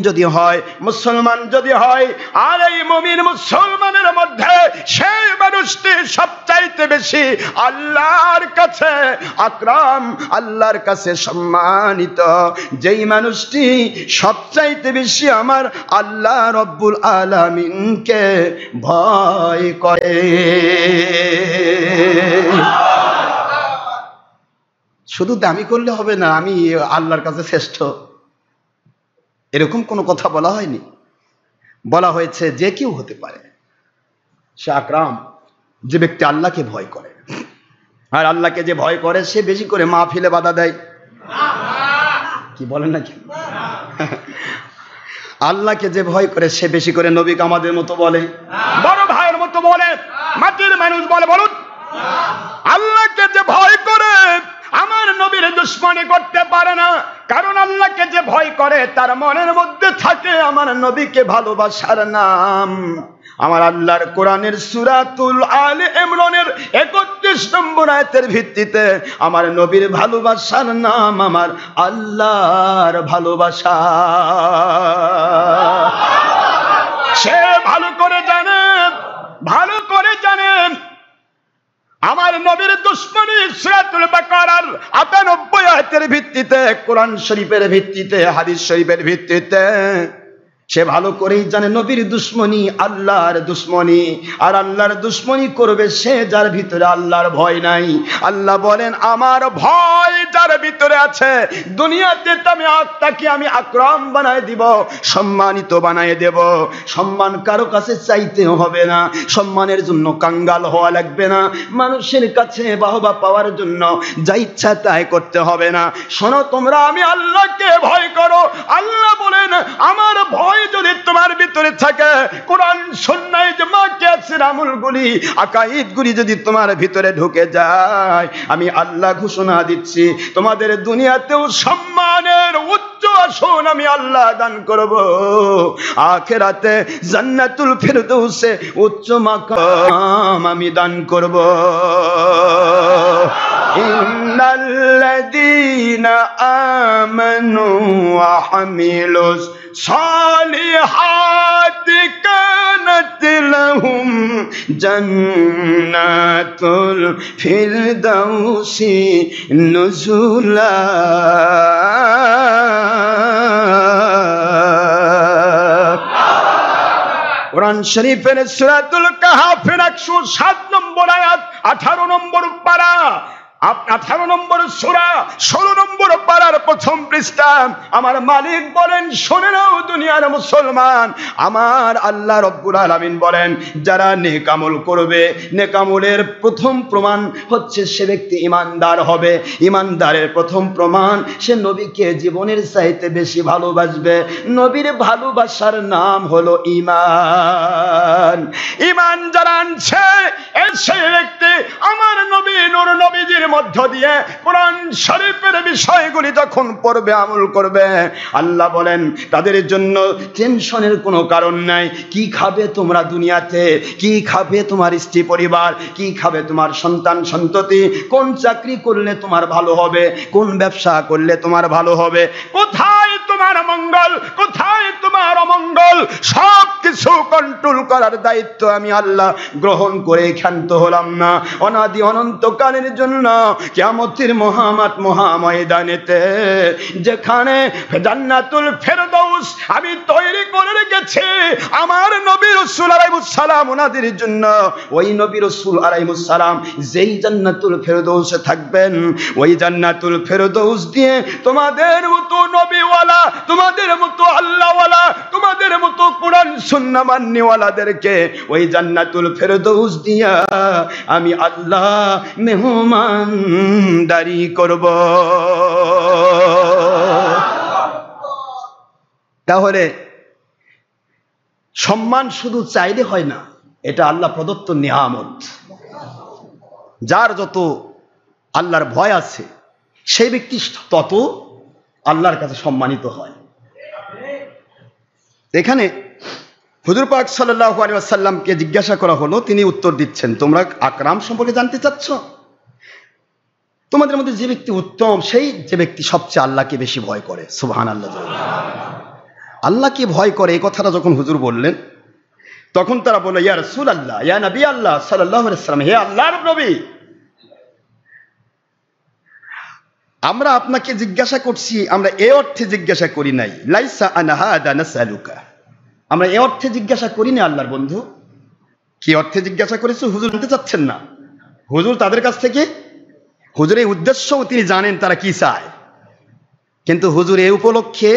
যদি হয়, মুসলমান যদি হয়, আর এই মুমিন মুসলমানের মধ্যে সেই মানুষটি সবচাইতে বেশি আল্লাহর কাছে আকরাম, আল্লাহর কাছে সম্মানিত, যেই মানুষটি সবচাইতে বেশি আমার আল্লাহ রব্বুল আলামিনকে ভয় করে। শুধু দামি করলে হবে না আমি আল্লাহর কাছে শ্রেষ্ঠ, এরকম কোনো কথা বলা হয়নি। বলা হয়েছে যে কেউ হতে পারে সে আকরাম, যে ব্যক্তি আল্লাহকে ভয় করে। আর আল্লাহকে যে ভয় করে সে বেশি করে মাহফিলে বাধা দেয়, কি বলেন নাকি? আল্লাহকে যে ভয় করে সে বেশি করে নবীকে আমাদের মতো বলে, বড় ভাইয়ের মতো বলে, মাটির মানুষ বলে। বলুন, আল্লাহকে যে ভয় করে আমার নবীর দুশমনি করতে পারে না, কারণ আল্লাহকে যে ভয় করে তার মনের মধ্যে থাকে আমার নবীকে ভালোবাসার নাম। আমার আল্লাহর কোরআনের সূরাতুল আলে ইমরানের 31 নম্বর আয়াতের ভিত্তিতে আমার নবীর ভালোবাসার নাম আমার আল্লাহর ভালোবাসা। সে ভালো করে জানেন আমার নবীর দুশমনি সূরাতুল বাকারার 98 আয়াতের ভিত্তিতে, কোরআন শরীফের ভিত্তিতে, হাদিস শরীফের ভিত্তিতে সে ভালো করেই জানে নবীর দুশমনি আল্লাহর দুশমনি, আর আল্লাহর দুশমনি করবে সে যার ভিতরে আল্লাহর ভয় নাই। আল্লাহ বলেন আমার ভয় যার ভিতরে আছে দুনিয়াতে তাকে আমি আকরাম বানায় দিব, সম্মানিত বানায় দেব। সম্মান কারো কাছে চাইতে হবে না, সম্মানের জন্য কাঙ্গাল হওয়া লাগবে না, মানুষের কাছে বাহবা পাওয়ার জন্য যা ইচ্ছা তাই করতে হবে না। শোনো তোমরা, আমি আল্লাহকে ভয় করো। আল্লাহ বলেন আমার ভয় যদি তোমার ভিতরে থাকে, কোরআন সুন্নাহ জামা কিয়াসের আমলগুলি, আকাইদগুলি যদি তোমার ভিতরে ঢুকে যায়, আমি আল্লাহ ঘোষণা দিচ্ছি তোমাদের দুনিয়াতেও সম্মানের উচ্চ আসন আমি আল্লাহ দান করব, আখিরাতে জান্নাতুল ফিরদৌসে উচ্চ মাকাম আমি দান করব। ইন্নাল্লাযীনা আমানু ওয়া হামিলুস সালিহাতি কানাত লাহুম জান্নাতুল ফিরদাউসি নুজুলা। কোরআন শরীফের সূরাতুল কাহফের 107 নম্বর আয়াত, 18 নম্বর পারা, 18 নম্বর সূরা 16 নম্বর পারার প্রথম পৃষ্ঠা আমার মালিক বলেন, শুনে নাও দুনিয়ার মুসলমান, আমার আল্লাহ রব্বুল আলামিন বলেন, যারা নেক আমল করবে, নেক আমলের প্রথম প্রমাণ হচ্ছে সে ব্যক্তি ঈমানদার হবে। ঈমানদারের প্রথম প্রমাণ, সে নবীকে জীবনের চাইতে বেশি ভালোবাসবে। নবীর ভালোবাসার নাম হলো ঈমান। ঈমান যারা আনছে, সেই ব্যক্তি আমার নবী নূর নবীজির মধ্য দিয়ে কোরআন শরীফের বিষয়গুলি যখন পড়বে, আমল করবে, আল্লাহ বলেন তাদের জন্য টেনশনের কোনো কারণ নাই। কি খাবে তোমরা দুনিয়াতে, কি খাবে তোমার স্ত্রী পরিবার, কি খাবে তোমার সন্তান সন্ততি, কোন চাকরি করলে তোমার ভালো হবে, কোন ব্যবসা করলে তোমার ভালো হবে, কোথায় তোমার মঙ্গল, কোথায় তোমার অমঙ্গল, সব কিছু কন্ট্রোল করার দায়িত্ব আমি আল্লাহ গ্রহণ করে ক্ষান্ত হলাম না অনাদি অনন্তকালের জন্য। কিয়ামতের মহামাত মহাময়দানেতে যেখানে জান্নাতুল ফেরদৌস আমি তৈরি করে রেখেছি আমার নবী রাসূল আলাইহিস সালাম ওনাদের জন্য, ওই নবী রাসূল আলাইহিস সালাম যেই জান্নাতুল ফেরদৌসে থাকবেন, ওই জান্নাতুল ফেরদৌস দিয়ে তোমাদের মতো নবীওয়ালা, তোমাদের মতো আল্লাহওয়ালা, তোমাদের মতো কোরআন সুন্নাহ মান্যওয়ালাদেরকে ওই জান্নাতুল ফেরদৌস দিয়া আমি আল্লাহ মেহমানদারি করব। তাহলে সম্মান শুধু চাইলে হয় না, এটা আল্লাহ প্রদত্ত নিয়ামত। যার যত আল্লাহর ভয় আছে সেই ব্যক্তি তত আল্লাহর কাছে সম্মানিত হয়। এখানে হুজুর পাক সাল্লাল্লাহু আলাইহি ওয়াসাল্লামকে জিজ্ঞাসা করা হলো, তিনি উত্তর দিচ্ছেন, তোমরা আকরাম সম্পর্কে জানতে চাচ্ছ? তোমাদের মধ্যে যে ব্যক্তি উত্তম, সেই যে ব্যক্তি সবচেয়ে আল্লাহকে বেশি ভয় করে। সুবহানাল্লাহ। আল্লাহকে ভয় করে, এই কথাটা যখন হুজুর বললেন, তখন তারা বলল, ইয়া রাসূলুল্লাহ, ইয়া নবী আল্লাহ সাল্লাল্লাহু আলাইহি ওয়াসাল্লাম, হে আল্লাহর নবী, আমরা আপনাকে জিজ্ঞাসা করছি, আমরা এই অর্থে জিজ্ঞাসা করি নাই, লাইসা আনা হাদা নাসআলুকা, আমরা এই অর্থে জিজ্ঞাসা করি না আল্লাহর বন্ধু। কি অর্থে জিজ্ঞাসা করেছো হুজুর জানতে চাচ্ছেন না? হুজুর তাদের কাছ থেকে, হুজুর এই উদ্দেশ্যও তিনি জানেন তারা কি চায়, কিন্তু হুজুর এই উপলক্ষে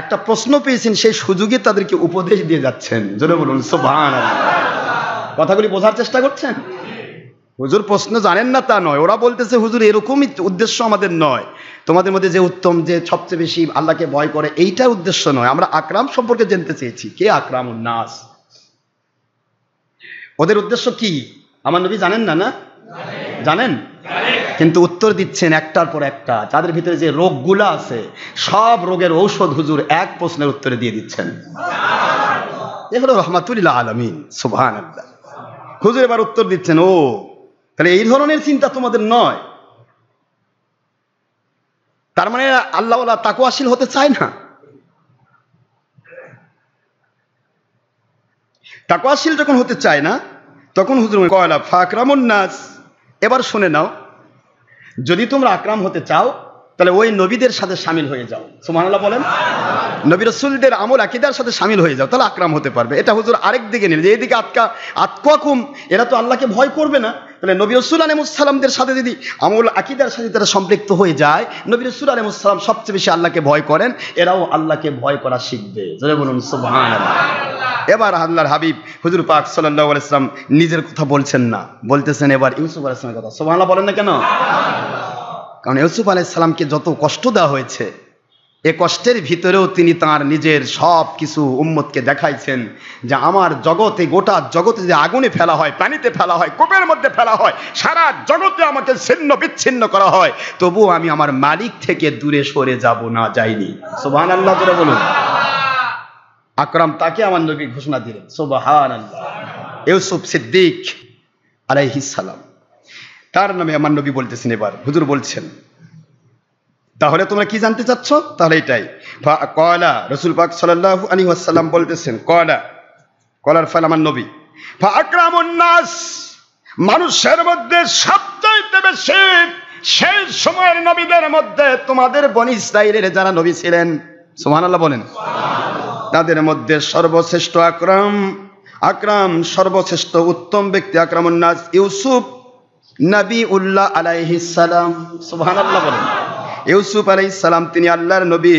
একটা প্রশ্ন পেয়েছেন, সেই সুযোগে তাদেরকে উপদেশ দিয়ে যাচ্ছেন। জোরে বলুন সুবহানাল্লাহ। কথাগুলি বোঝার চেষ্টা করছেন? হুজুর প্রশ্ন জানেন না তা নয়, ওরা বলতেছে হুজুর এরকমই উদ্দেশ্য আমাদের নয়, তোমাদের মধ্যে যে উত্তম, যে সবচেয়ে বেশি আল্লাহকে ভয় করে, এইটা উদ্দেশ্য নয়, আমরা আকরাম সম্পর্কে জানতে চেয়েছি। কে আকরামুন নাস? ওদের উদ্দেশ্য কি আমার নবী জানেন না? না জানেন, কিন্তু উত্তর দিচ্ছেন একটার পর একটা। যাদের ভিতরে যে রোগগুলা আছে, সব রোগের ঔষধ হুজুর এক প্রশ্নের উত্তরে দিয়ে দিচ্ছেন। এ হলো রহমাতুল লিল আলামিন। সুবহানাল্লাহ। হুজুর এবার উত্তর দিচ্ছেন, ও তাহলে এই ধরনের চিন্তা তোমাদের নয়, তার মানে আল্লাহওয়ালা তাকওয়াশীল হতে চায় না। তাকওয়াশীল যখন হতে চায় না, তখন হুজুর কয়লা ফাকরামুন নাস। এবার শুনে নাও, যদি তোমরা আকরাম হতে চাও তাহলে ওই নবীদের সাথে শামিল হয়ে যাও। সুবহানাল্লাহ বলেন। নবী রাসূলদের আমল আকীদার সাথে শামিল হয়ে যাও, তাহলে আকরাম হতে পারবে। এটা হুজুর আরেক দিকে নিলেন, যে এইদিকে আতকাকুম, এরা তো আল্লাহকে ভয় করবে না, তাহলে নবী রাসূল আলাইহিস সালামদের সাথে যদি আমল আকীদার সাথে তারা সম্পৃক্ত হয়ে যায়, নবী রাসূল আলাইহিস সালাম সবচেয়ে বেশি আল্লাহকে ভয় করেন, এরাও আল্লাহকে ভয় করা শিখবে। জোরে বলুন সুবহানাল্লাহ। এবার আল্লাহর হাবিব হুজুর পাক সাল্লাল্লাহু আলাইহি ওয়াসাল্লাম নিজের কথা বলছেন না, বলতেছেন এবার ইউসুফ আলাইহিস সালামের কথা। সুবহানাল্লাহ বলেন না কেন? কারণ ইউসুফ আলাইহিস সালামকে যত কষ্ট দেওয়া হয়েছে, এ কষ্টের ভিতরেও তিনি তার নিজের সব কিছু উম্মতকে দেখাইছেন যে আমার জগতে, গোটা জগতে যে আগুনে ফেলা হয়, পানিতে ফেলা হয়, কূপের মধ্যে ফেলা হয়, সারা জগতে আমাকে ছিন্ন বিচ্ছিন্ন করা হয়, তবুও আমি আমার মালিক থেকে দূরে সরে যাব না, যাইনি। সুবহানাল্লাহ জোরে বলুন। আকরাম তাকে আমার নবী ঘোষণা দিলেন। সুবহানাল্লাহ। ইউসুফ সিদ্দিক আলাইহিস সালাম, তার নামে আমার নবী বলতেছেন। এবার হুজুর বলছেন, তাহলে তোমরা কি জানতে চাচ্ছ? তাহলে এটাই। কয়লা রাসূল পাক সাল্লাল্লাহু আলাইহি ওয়াসাল্লাম বলতেছেন, কয়লার ফল আমার নবী, ফাকরামুন নাস, মানুষের মধ্যে সবচাইতে বেশি সেই সময়ের নবীদের মধ্যে তোমাদের বনি ইসরাঈলের যারা নবী ছিলেন, সুবহানাল্লাহ বলেন, তাদের মধ্যে সর্বশ্রেষ্ঠ আকরাম, সর্বশ্রেষ্ঠ উত্তম ব্যক্তি আকরামুন নাস ইউসুফ নবিউল্লাহ আলাইহিস সালাম, সুবহানাল্লাহ বলেন। ইউসুফ আলাইহিস সালাম তিনি আল্লাহর নবী,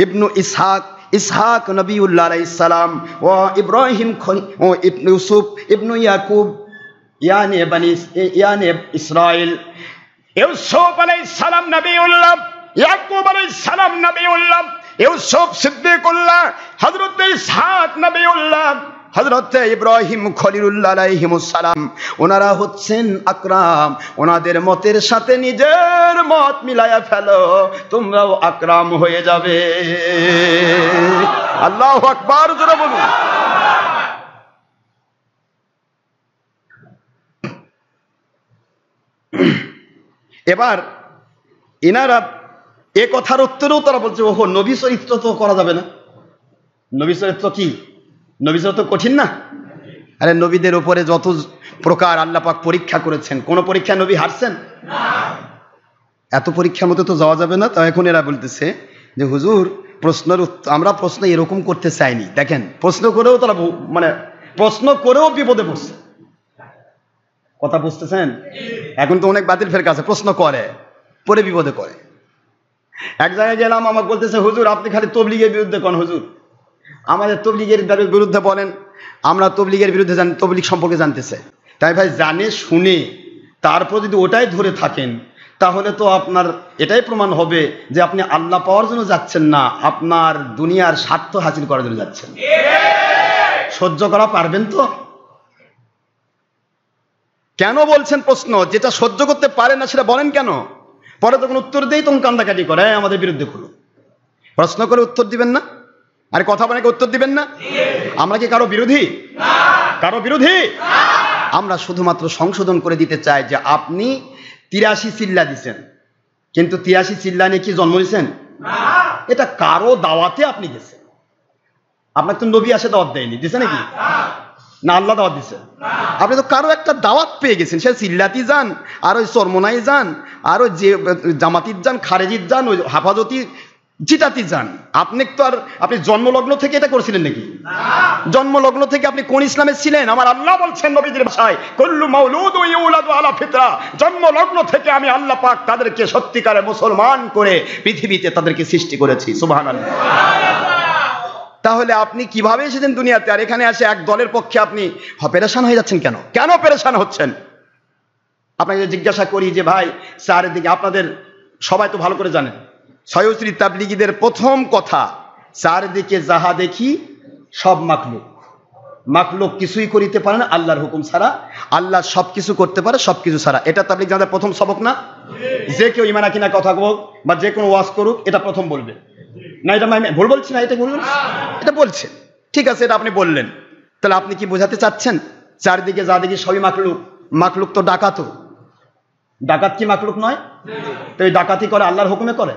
ইবনু ইসহাক নবিউল্লাহ আলাইহিস সালাম, ও ইব্রাহিম ও ইউসুফ ইবনু ইয়াকুব ইয়ানে ইসরাইল। ইউসুফ আলাইহিস সালাম নবিউল্লাহ, ইয়াকুব আলাইহিস সালাম নবিউল্লাহ, ইউসুফ সিদ্দিকুল্লাহ, হযরত ইসহাক নবিউল্লাহ, হযরত ইব্রাহিম খলিলুল্লাহ আলাইহিমুস সালাম, ওনারা হচ্ছেন আকরাম। ওনাদের মতের সাথে নিজের মত মিলায়া ফেলো, তোমরাও আকরাম হয়ে যাবে। আল্লাহু আকবার, জোরে বলুন। এবার এনারা এ কথার উত্তরেও তারা বলছে, ওহো, নবী চরিত্র তো করা যাবে না। নবী চরিত্র কি? নবী চরিত্র কঠিন না? আরে নবীদের উপরে যত প্রকার আল্লাহ পাক পরীক্ষা করেছেন, কোন পরীক্ষা নবী হারছেন? এত পরীক্ষার মধ্যে তো যাওয়া যাবে না। তো এখন এরা বলতেছে যে হুজুর প্রশ্নের আমরা প্রশ্ন এরকম করতে চাইনি। দেখেন, প্রশ্ন করেও তারা প্রশ্ন করেও বিপদে পড়ছে। কথা বুঝতেছেন? এখন তো অনেক বাতিল ফেরকা আছে, প্রশ্ন করে পরে বিপদে করে। এক জায়গায় গেলাম, আমাকে বলতেছে হুজুর আপনি খালি তবলিগের বিরুদ্ধে কোন হুজুর, আমাদের তবলিগের বিরুদ্ধে বলেন, আমরা তবলিগের বিরুদ্ধে তবলিগ সম্পর্কে জানতে চাই। তাই ভাই, জানে শুনে তারপর যদি ওটাই ধরে থাকেন, তাহলে তো আপনার এটাই প্রমাণ হবে যে আপনি আল্লাহ পাওয়ার জন্য যাচ্ছেন না, আপনার দুনিয়ার স্বার্থ হাসিল করার জন্য যাচ্ছেন। সহ্য করা পারবেন তো? কেন বলছেন প্রশ্ন? যেটা সহ্য করতে পারেন না সেটা বলেন কেন? পরে তখন উত্তর দেই তখন কান্দাকাটি করে, আমাদের বিরুদ্ধে করো। প্রশ্ন করে উত্তর দিবেন না? আরে কথা বলে উত্তর দিবেন না? আমরা কি কারো বিরোধী? কারো বিরোধী? আমরা শুধুমাত্র সংশোধন করে দিতে চাই যে আপনি 83 চিল্লা দিচ্ছেন, কিন্তু 83 চিল্লা নিয়ে কি জন্ম নিয়েছেন? এটা কারো দাওয়াতে আপনি গেছেন। আপনার তো নবী আসে দাওয়াত দেয়নি, দিছে নাকি? না আল্লাহ দাওয়াত দিছে? আপনি তো কারো একটা দাওয়াত পেয়ে গেছেন, সে চিল্লাতি যান, আর ওই চরমনাই যান, আর ওই যে জামাতির যান, খারেজির যান, ওই হাফাজতি জিটাতি যান। আপনি জন্মলগ্ন থেকে এটা করছিলেন নাকি? জন্মলগ্ন থেকে আপনি কোন ইসলামে ছিলেন? আমার আল্লাহ বলছেন নবীদের ভাষায়, কুল্লু মাউলুদু ইউলাদু আলা ফিতরা, জন্মলগ্ন থেকে আমি আল্লাহ পাক তাদেরকে সত্যিকারের মুসলমান করে পৃথিবীতে তাদেরকে সৃষ্টি করেছি। সুবহানাল্লাহ। তাহলে আপনি কিভাবে এসেছেন দুনিয়াতে, আর এখানে আসে এক দলের পক্ষে আপনি পেরেশান হয়ে যাচ্ছেন কেন? কেন পেরেশান হচ্ছেন? আপনাকে জিজ্ঞাসা করি যে ভাই, চারিদিকে আপনাদের সবাই তো ভালো করে জানেন, সয়শ্রী তাবলিগীদের প্রথম কথা, চারিদিকে যাহা দেখি সব মাখলুক। মাখলুক কিছুই করিতে পারে না আল্লাহর হুকুম ছাড়া, আল্লাহ সবকিছু করতে পারে সবকিছু ছাড়া। এটা তাবলিগ জামাতের প্রথম সবক না? যে কেউ ইমান কিনা কথা বলুক বা যে কোনো ওয়াজ করুক, এটা প্রথম বলবে না। এটা আমি ভুল বলছি না? এটা ভুল এটা বলছে, ঠিক আছে, এটা আপনি বললেন। তাহলে আপনি কি বোঝাতে চাচ্ছেন চারিদিকে যা দেখি সবই মাখলুক? মাখলুক তো ডাকাতও। ডাকাত কি মাখলুক নয়? তো এই ডাকাতি করে আল্লাহর হুকুমে করে?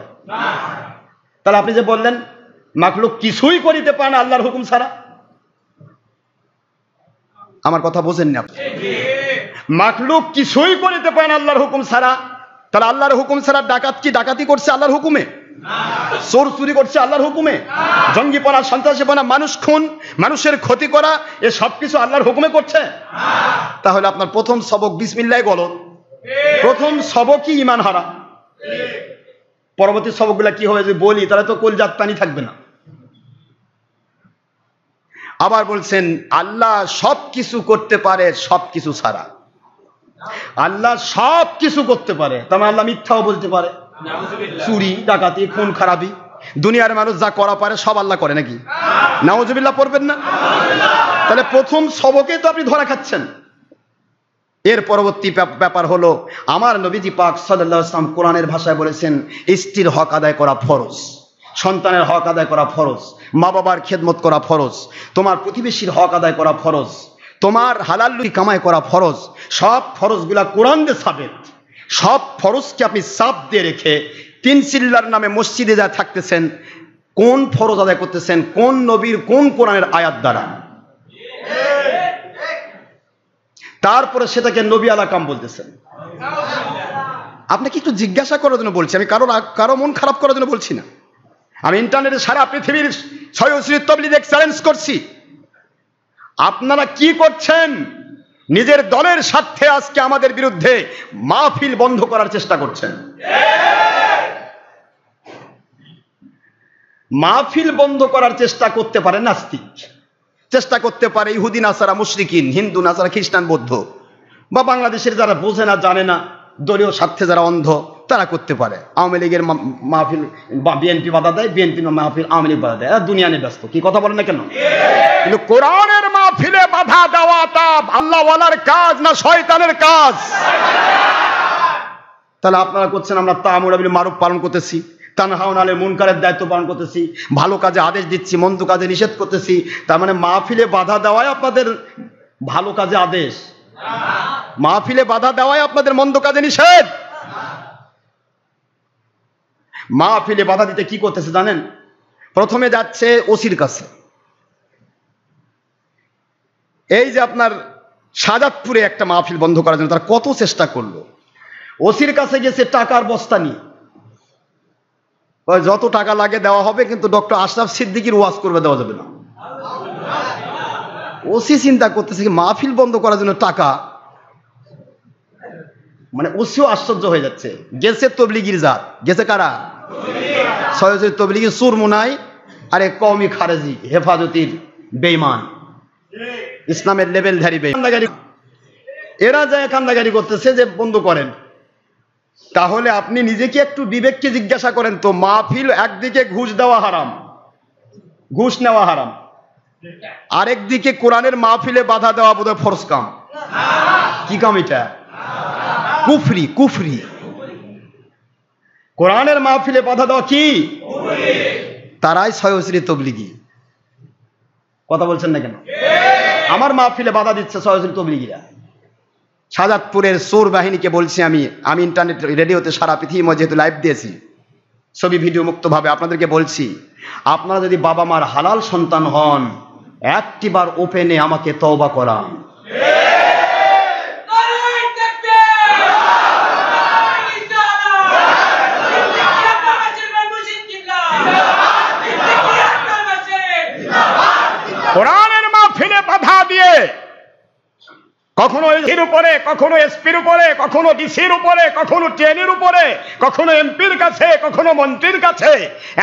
তাহলে আপনি যে বললেন মাখলুক কিছুই করিতে পারে না আল্লাহর হুকুম ছাড়া, আমার কথা বোঝেন না? মাখলুক কিছুই করিতে পারে না আল্লাহর হুকুম ছাড়া, তাহলে আল্লাহর হুকুম ছাড়া ডাকাত কি ডাকাতি করছে আল্লাহর হুকুমে? চোর চুরি করছে আল্লাহর হুকুমে? জঙ্গিপনা, সন্ত্রাসীপনা, মানুষ খুন, মানুষের ক্ষতি করা, এ সবকিছু আল্লাহর হুকুমে করছে? তাহলে আপনার প্রথম সবক বিসমিল্লাহ গলত, প্রথম সবকই ইমান হারা। পরবর্তী সবকগুলা কি হবে যদি বলি, তাহলে তো কলজাত পানি থাকবে না। আবার বলছেন আল্লাহ সব কিছু করতে পারে সবকিছু ছাড়া। আল্লাহ সব কিছু করতে পারে, তার মানে আল্লাহ মিথ্যাও বলতে পারে, চুরি ডাকাতি খুন খারাপি, দুনিয়ার মানুষ যা করা পারে সব আল্লাহ করে নাকি? নাউজুবিল্লাহ পড়বেন না? তাহলে প্রথম সবকে তো আপনি ধরা খাচ্ছেন। এর পরবর্তী ব্যাপার হলো, আমার নবীজি পাক সাল্লাল্লাহু আলাইহি ওয়াসাল্লাম কোরআনের ভাষায় বলেছেন স্ত্রীর হক আদায় করা ফরজ, সন্তানের হক আদায় করা ফরজ, মা বাবার খেদমত করা ফরজ, তোমার প্রতিবেশীর হক আদায় করা ফরজ, তোমার হালাল রুজি কামাই করা ফরজ। সব ফরজগুলা কোরআন দিয়ে সাবেত। সব ফরজকে আপনি চাপ দিয়ে রেখে 3 চিল্লার নামে মসজিদে যা থাকতেছেন, কোন ফরজ আদায় করতেছেন? কোন নবীর কোন কোরআনের আয়াত দ্বারা? তারপরে সেটাকে নবী আলা কাম বলতেছেন। আপনাকে একটু জিজ্ঞাসা করার জন্য বলছি, আমি কারো মন খারাপ করার জন্য বলছি না। আমি ইন্টারনেটে সারা পৃথিবীর সয়শ্রী তাবলীগ চ্যালেঞ্জ করছি, আপনারা কি করছেন? নিজের দলের স্বার্থে আজকে আমাদের বিরুদ্ধে মাহফিল বন্ধ করার চেষ্টা করছেন। মাহফিল বন্ধ করার চেষ্টা করতে পারে নাস্তিক, চেষ্টা করতে পারে ইহুদি নাসারা মুশরিকিন, হিন্দু নাসারা খ্রিস্টান বৌদ্ধ, বা বাংলাদেশের যারা বোঝে না জানে না, দলীয় স্বার্থে যারা অন্ধ, তারা করতে পারে। আওয়ামী লীগের মাহফিল বা বিএনপি বাধা দেয়, বিএনপি মাহফিল আওয়ামী লীগ বাধা দেয়, দুনিয়া নিয়ে ব্যস্ত। কি কথা বলেন না কেন? কিন্তু কোরআনের মাহফিলে বাধা দেওয়াটা আল্লাহওয়ালার কাজ না শয়তানের কাজ? তাহলে আপনারা করছেন আমরা তা'মুরু বিল মারুফ পালন করতেছি, তানহাউনা আনিল মুনকারের দায়িত্ব পালন করতেছি, ভালো কাজে আদেশ দিচ্ছি, মন্দ কাজে নিষেধ করতেছি। তার মানে মাহফিলে বাধা দেওয়াই আপনাদের ভালো কাজে আদেশ, মাহফিলে বাধা দেওয়াই আপনাদের মন্দ কাজে নিষেধ। মাহফিলে বাধা দিতে কি করতেছে জানেন? প্রথমে যাচ্ছে ওসির কাছে। এই যে আপনার শাহজাদপুরে একটা মাহফিল বন্ধ করার জন্য তারা কত চেষ্টা করলো। ওসির কাছে গেছে টাকার বস্তা নিয়ে, যত টাকা লাগে দেওয়া হবে, কিন্তু ডক্টর আশরাফ সিদ্দিকীর ওয়াজ করবে দেওয়া যাবে না। ওসি চিন্তা করতেছে কি মাহফিল বন্ধ করার জন্য টাকা, মানে ওসিও আশ্চর্য হয়ে যাচ্ছে। গেছে তবলিগির জাত, গেছে কারা? সয়জের তবলিগি সুরমুনাই, আর এক কওমি খারেজি হেফাজতির বেঈমান, ইসলামের লেভেলধারী বেঈমান। এরা যায় কান্দাগারি করতেছে যে বন্ধ করেন। তাহলে আপনি নিজেকে একটু বিবেককে জিজ্ঞাসা করেন তো, মাহফিল একদিকে ঘুষ দেওয়া হারাম, ঘুষ নেওয়া হারাম, আরেকদিকে কোরআনের মাহফিলে বাধা দেওয়া বোধহয় ফরজ কাম। কি কাম এটা? কুফরি, কুফরি। কোরআনের মাহফিলে বাধা দেওয়া কি? তারাই সয়সরি তবলিগি। কথা বলছেন না কেন? আমার মাহফিলে বাধা দিচ্ছে সয়সরি তবলিগিরা। শাহজাদপুরের চোর বাহিনীকে বলছি আমি ইন্টারনেট রেডিওতে সারা পৃথিবী যেহেতু লাইভ দিয়েছি, ছবি ভিডিও মুক্তভাবে আপনাদেরকে বলছি, আপনারা যদি বাবা মার হালাল সন্তান হন, একটিবার ওপেনে আমাকে তওবা করান। কোরআনের মাহফিলে বাধা দিয়ে কখনো এর উপরে, কখনো এসপির উপরে, কখনো ডিসির উপরে, কখনো ট্রেনের উপরে, কখনো এমপির কাছে, কখনো মন্ত্রীর কাছে,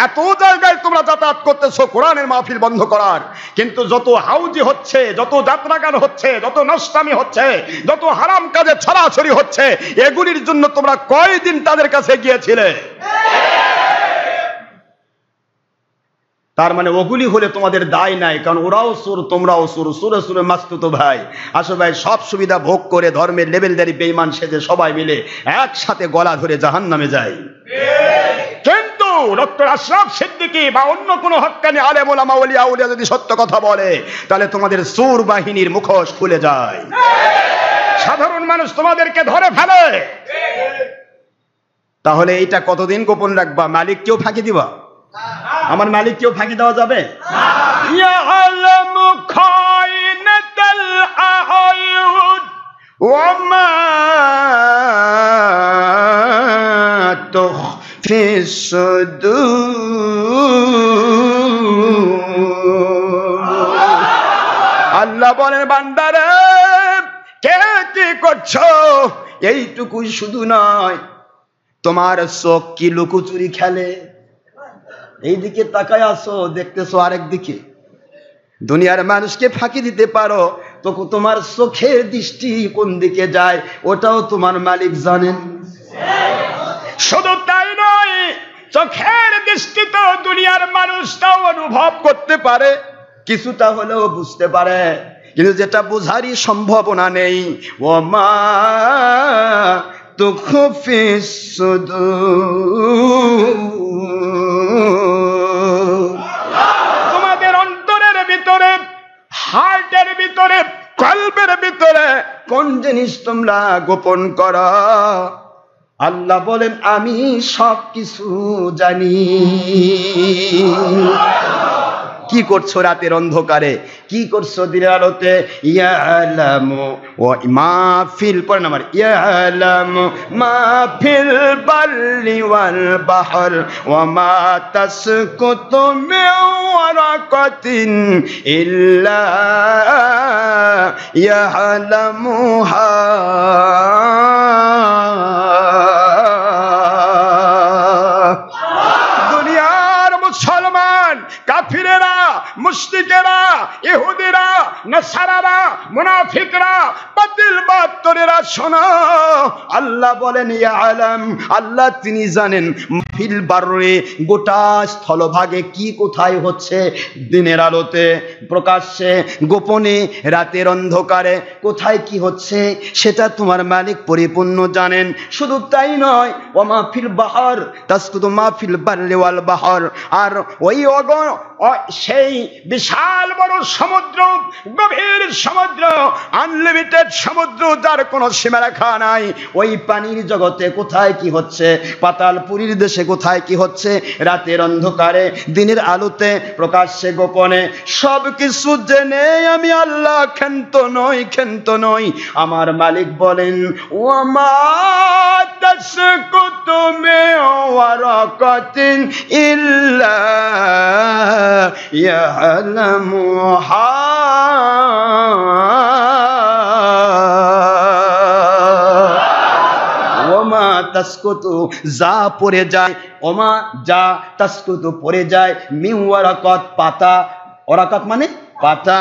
এত জায়গায় তোমরা যাতায়াত করতেছো কোরআনের মাহফিল বন্ধ করার। কিন্তু যত হাউজি হচ্ছে, যত যাত্রাগান হচ্ছে, যত নষ্টামি হচ্ছে, যত হারাম কাজে ছড়াছড়ি হচ্ছে, এগুলির জন্য তোমরা কয়দিন তাদের কাছে গিয়েছিলে? তার মানে ওগুলি হলে তোমাদের দায় নাই, কারণ ওরাও সুর, তোমরাও সুর, সুরে সুরে মাস্তুতো ভাই। আসো ভাই, সব সুবিধা ভোগ করে ধর্মের লেভেলদারি বেঈমান সেজে সবাই মিলে একসাথে গলা ধরে জাহান্নামে যায়। কিন্তু ডক্টর আশরাফ সিদ্দিকী বা অন্য কোনো হক্কানি আলেম ওলামা ওলিয়া উলিয়া যদি সত্য কথা বলে, তাহলে তোমাদের সুর বাহিনীর মুখোশ খুলে যায়, সাধারণ মানুষ তোমাদেরকে ধরে ফেলে। তাহলে এইটা কতদিন গোপন রাখবা? মালিককেও ফাঁকি দিবা? আমার মালিককেও ফাঁকি দেওয়া যাবে? ইয়ালামু খায়িনাতাল আ'য়ুন ওয়া মা তুখফিস সুদূর। আল্লাহ বলেন, বান্দারে কে কি করছো এইটুকুই শুধু নয়, তোমার চোখ কি লুকোচুরি খেলে? এইদিকে তাকায় আসো, দেখতেছো আরেক দিকে। দুনিয়ার মানুষকে ফাঁকি দিতে পারো, তো তোমার চোখের দৃষ্টি কোন দিকে যায় ওটাও তোমার মালিক জানেন। শুধু তাই নয়, চোখের দৃষ্টি তো দুনিয়ার মানুষটাও অনুভব করতে পারে, কিছুটা হলেও বুঝতে পারে, কিন্তু যেটা বোঝারই সম্ভাবনা নেই। ও মা তুখফিস সুদূর, তোমাদের অন্তরের ভিতরে, হার্টের ভিতরে, কলবের ভিতরে কোন জিনিস তোমরা গোপন করো, আল্লাহ বলেন আমি সব কিছু জানি। কি করছো রাতের অন্ধকারে, কি করছো দিনের আলোতে? ইয়ালামু ওয়া মা ফিল, পড়েন আমার, ইয়ালামু মা ফিল বাররি ওয়াল বাহর ওয়া মা তাসকুতু মিন ওয়ারাকাতিন ইল্লা ইয়ালামুহা। মুসলমান, কাফিরেরা, মুশরিকেরা, ইহুদিরা, নাসারারা, মুনাফিকরা, বাতিল বাত্তরেরা, শোনো, আল্লাহ বলেন ইয়ালাম, আল্লাহ তিনি জানেন, ফিল বাররে, গোটা স্থলভাগে কি কোথায় হচ্ছে, দিনের আলোতে, প্রকাশ্যে, গোপনে, রাতের অন্ধকারে কোথায় কি হচ্ছে সেটা তোমার মালিক পরিপূর্ণ জানেন। শুধু তাই নয়, ওমা ফিল বাহর তাসকুতু মা ফিল বাররি ওয়াল বাহর, আর ওই সেই বিশাল বড় সমুদ্র, গভীর সমুদ্র, আনলিমিটেড সমুদ্র, যার কোনো সীমারেখা নাই, ওই পানির জগতে কোথায় কি হচ্ছে, পাতালপুরীর দেশে কোথায় কি হচ্ছে, রাতের অন্ধকারে, দিনের আলোতে, প্রকাশ্যে, গোপনে, সব কিছু জেনে আমি আল্লাহ ক্ষান্ত নই, ক্ষান্ত নই। আমার মালিক বলেন ওয়ামা তাসকুতু মিন ওয়ারাকাতিন ইল্লা ইয়ালামুহা। ওমা তাসকুতু, যা পড়ে যায়, ওমা যা তাসকুতু পড়ে যায়, মিন ওয়ারাকাত, পাতা, ওয়ারাকাত মানে পাতা,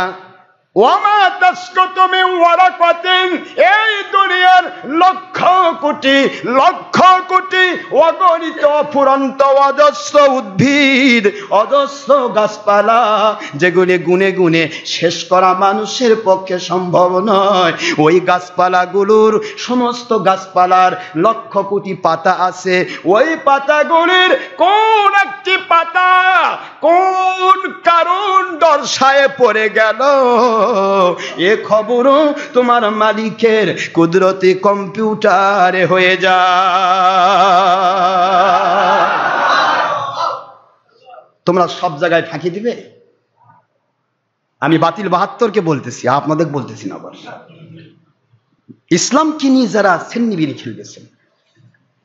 ওমা তাসকুতু মিন ওয়ারাকাতিন, এই দুনিয়ার লক্ষ কোটি লক্ষ কোটি অগণিত অফুরন্ত অজস্র উদ্ভিদ, অজস্র গাছপালা, যেগুলি গুনে গুনে শেষ করা মানুষের পক্ষে সম্ভব নয়, ওই গাছপালাগুলোর, সমস্ত গাছপালার লক্ষ কোটি পাতা আছে, ওই পাতাগুলির কোন একটি পাতা কোন কারণ দর্শায় পড়ে গেল, এ খবরও তোমার মালিকের কুদরতি কম্পিউটারে হয়ে যায়। তোমরা সব জায়গায় ফাঁকি দিবে? আমি বাতিল ৭২কে বলতেছি, আপনাদের বলতেছি না। আবার ইসলামকে নিয়ে যারা সেন্নিবিনি খেলতেছেন,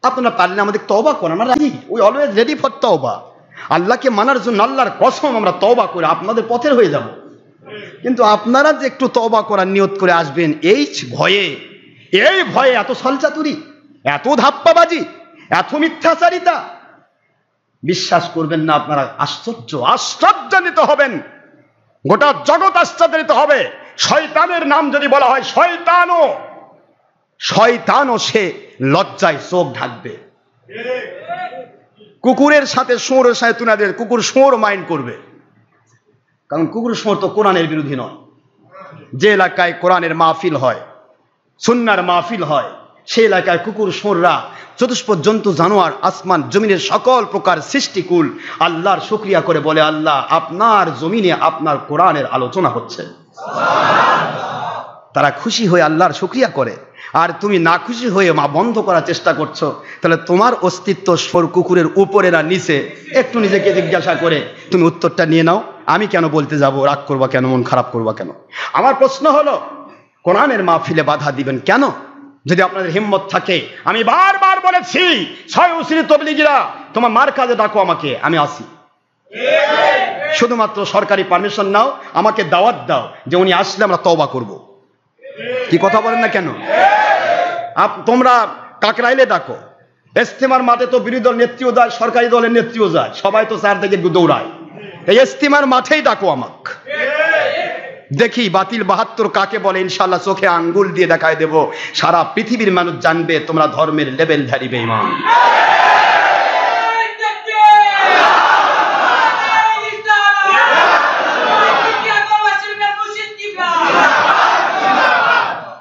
আপনারা পারলে আমাদের তওবা করেন, আমরা রাজি, উই অলওয়েজ রেডি ফর তওবা। আল্লাহকে মানার জন্য আল্লাহর কসম আমরা তওবা করে আপনাদের পথের হয়ে যাব। কিন্তু আপনারা যে একটু তওবা করার নিয়ত করে আসবেন, এই ভয়ে এত ছলচাতুরি, এত ধাপ্পাবাজি, এত মিথ্যাচারিতা, বিশ্বাস করবেন না, আপনারা আশ্চর্যান্বিত হবেন, গোটা জগৎ আশ্চর্যান্বিত হবে। শয়তানের নাম যদি বলা হয়, শয়তানও সে লজ্জায় চোখ ঢাকবে। কুকুরের সাথে শুয়োরের সাথে তুলনা দিয়ে কুকুর শুয়োর মাইন্ড করবে, কারণ কুকুর শুয়োর তো কোরআনের বিরোধী নয়। যে এলাকায় কোরআনের মাহফিল হয়, সুন্নাহর মাহফিল হয়, সেই এলাকায় কুকুর শুয়োররা, চতুষ্পদ জন্তু, জানোয়ার, আসমান জমিনের সকল প্রকার সৃষ্টিকুল আল্লাহর শুকরিয়া করে বলে, আল্লাহ আপনার জমিনে আপনার কোরআনের আলোচনা হচ্ছে। তারা খুশি হয়ে আল্লাহর শুকরিয়া করে। আর তুমি না খুশি হয়ে মা বন্ধ করার চেষ্টা করছো, তাহলে তোমার অস্তিত্ব কুকুরের উপরে না নিচে, একটু নিজেকে জিজ্ঞাসা করে তুমি উত্তরটা নিয়ে নাও। আমি কেন বলতে যাব? রাগ করবা কেন? মন খারাপ করবা কেন? আমার প্রশ্ন হলো, কোরআনের মাহফিলে বাধা দিবেন কেন? যদি আপনাদের হিম্মত থাকে, আমি বারবার বলেছি, ৬ উসরি তবলিগীরা, তোমার মার কাজে ডাকো আমাকে, আমি আসি। শুধুমাত্র সরকারি পারমিশন নাও, আমাকে দাওয়াত দাও, যে উনি আসলে আমরা তওবা করব। কি কথা বলেন না কেন? তোমরা কাকরাইলে ডাকো, ইস্তেমার মাঠে তো বিরোধী দল নেত্রীও যায়, সরকারি দলের নেত্রীও যায়, সবাই তো চারদিকে দৌড়ায়। এই ইস্তেমার মাঠেই ডাকো আমাক, দেখি বাতিল ৭২ কাকে বলে। ইনশাআল্লাহ চোখে আঙ্গুল দিয়ে দেখায় দেব, সারা পৃথিবীর মানুষ জানবে তোমরা ধর্মের লেভেল ধারী বেঈমান।